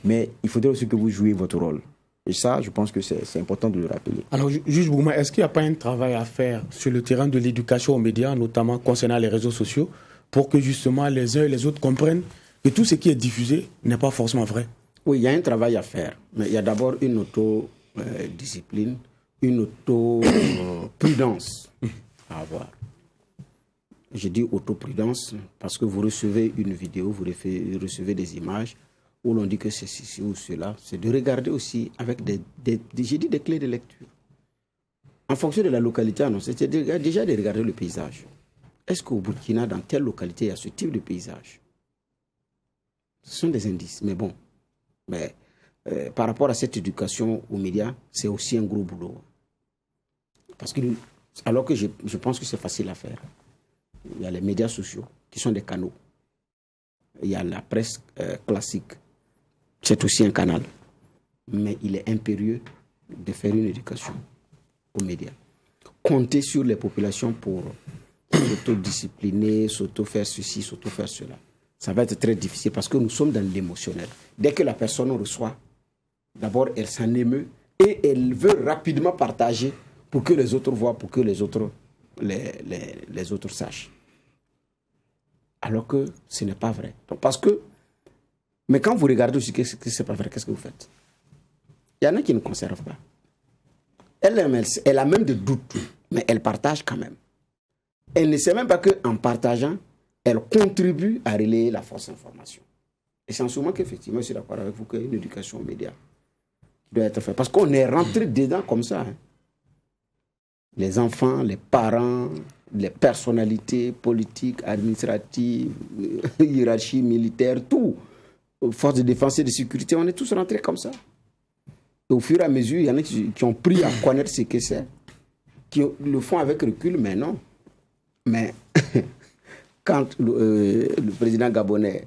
mais il faudrait aussi que vous jouiez votre rôle. Et ça, je pense que c'est important de le rappeler. Alors, Juge Bouma, est-ce qu'il n'y a pas un travail à faire sur le terrain de l'éducation aux médias, notamment concernant les réseaux sociaux, pour que justement les uns et les autres comprennent que tout ce qui est diffusé n'est pas forcément vrai? Oui, il y a un travail à faire, mais il y a d'abord une autodiscipline, une autoprudence à avoir. Je dis autoprudence parce que vous recevez une vidéo, vous recevez des images où l'on dit que c'est ceci ou cela. C'est de regarder aussi avec j'ai dit des clés de lecture. En fonction de la localité annoncée, c'est déjà de regarder le paysage. Est-ce qu'au Burkina, dans telle localité, il y a ce type de paysage? Ce sont des indices, mais bon. Mais par rapport à cette éducation aux médias, c'est aussi un gros boulot. Parce que, alors que je pense que c'est facile à faire. Il y a les médias sociaux qui sont des canaux. Il y a la presse classique. C'est aussi un canal. Mais il est impérieux de faire une éducation aux médias. Compter sur les populations pour s'autodiscipliner, s'auto-faire ceci, s'auto-faire cela. Ça va être très difficile parce que nous sommes dans l'émotionnel. Dès que la personne reçoit, d'abord elle s'en émeut et elle veut rapidement partager pour que les autres voient, pour que les autres sachent. Alors que ce n'est pas vrai. Donc, mais quand vous regardez aussi que ce n'est pas vrai, qu'est-ce que vous faites? Il y en a qui ne conservent pas. Elle a même des doutes, mais elle partage quand même. Elle ne sait même pas qu'en partageant, elle contribue à relayer la fausse information. Et c'est en ce moment qu'effectivement, je suis d'accord avec vous qu'il y a une éducation aux médias qui doit être faite. Parce qu'on est rentré dedans comme ça. Hein. Les enfants, les parents, les personnalités politiques, administratives, hiérarchie militaire, tout. Forces de défense et de sécurité, on est tous rentrés comme ça. Et au fur et à mesure, il y en a qui ont pris à connaître ce que c'est, qui le font avec recul, mais non. Mais quand le président gabonais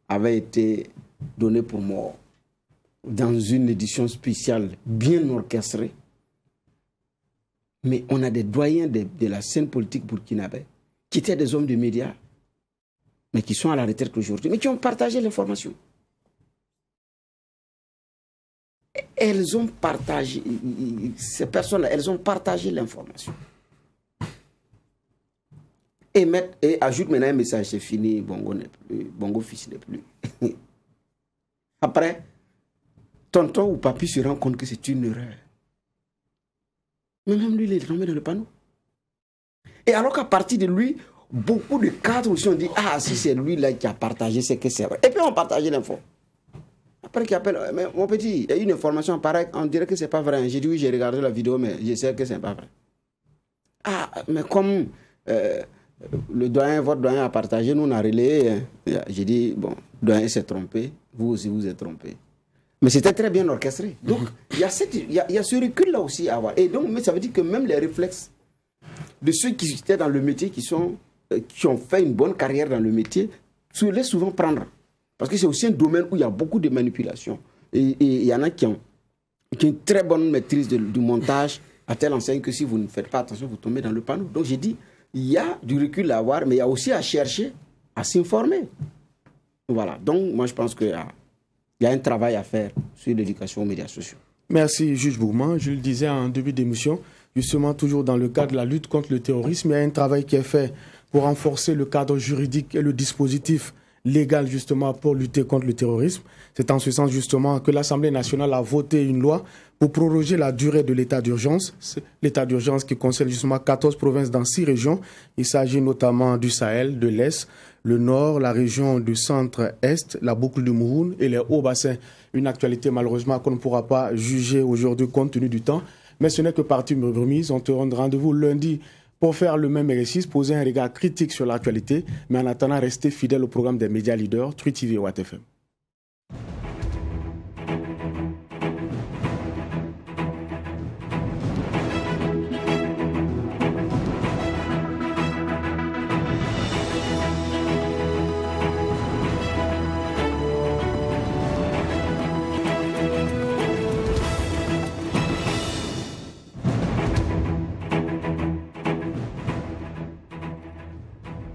avait été donné pour mort dans une édition spéciale bien orchestrée, mais on a des doyens de la scène politique burkinabé qui étaient des hommes de médias, mais qui sont à la retraite aujourd'hui, mais qui ont partagé l'information. Elles ont partagé, ces personnes-là, elles ont partagé l'information. Et ajoute maintenant un message, c'est fini, Bongo fils n'est plus. Après, tonton ou papy se rend compte que c'est une erreur. Mais même lui, il est tombé dans le panneau. Et alors qu'à partir de lui, beaucoup de cadres aussi ont dit, ah, si c'est lui là qui a partagé, c'est que c'est vrai. Et puis on partageait l'info. Après qui appelle, mais mon petit, il y a une information pareille, on dirait que c'est pas vrai. J'ai dit oui, j'ai regardé la vidéo, mais je sais que c'est pas vrai. Ah, mais comme votre doyen a partagé, nous on a relayé. Hein. J'ai dit, bon, le doyen s'est trompé, vous aussi vous êtes trompé. Mais c'était très bien orchestré. Donc, il y a ce recul-là aussi à avoir. Et donc, mais ça veut dire que même les réflexes de ceux qui étaient dans le métier, qui ont fait une bonne carrière dans le métier, se laissent souvent prendre. Parce que c'est aussi un domaine où il y a beaucoup de manipulation. Et il y en a qui ont une très bonne maîtrise du montage, à telle enseigne que si vous ne faites pas attention, vous tombez dans le panneau. Donc, j'ai dit, il y a du recul à avoir, mais il y a aussi à chercher, à s'informer. Voilà. Donc, moi, je pense qu'il y a un travail à faire sur l'éducation aux médias sociaux. Merci, juge Bourman. Je le disais en début d'émission, justement, toujours dans le cadre de la lutte contre le terrorisme, il y a un travail qui est fait pour renforcer le cadre juridique et le dispositif légal, justement, pour lutter contre le terrorisme. C'est en ce sens, justement, que l'Assemblée nationale a voté une loi pour proroger la durée de l'état d'urgence. L'état d'urgence qui concerne, justement, 14 provinces dans 6 régions. Il s'agit notamment du Sahel, de l'Est, le Nord, la région du Centre-Est, la boucle du Mouhoun et les hauts-bassins. Une actualité, malheureusement, qu'on ne pourra pas juger aujourd'hui compte tenu du temps. Mais ce n'est que partie remise. On te rend rendez-vous lundi pour faire le même exercice, poser un regard critique sur l'actualité. Mais en attendant, restez fidèles au programme des médias leaders, Truth TV et Watt FM.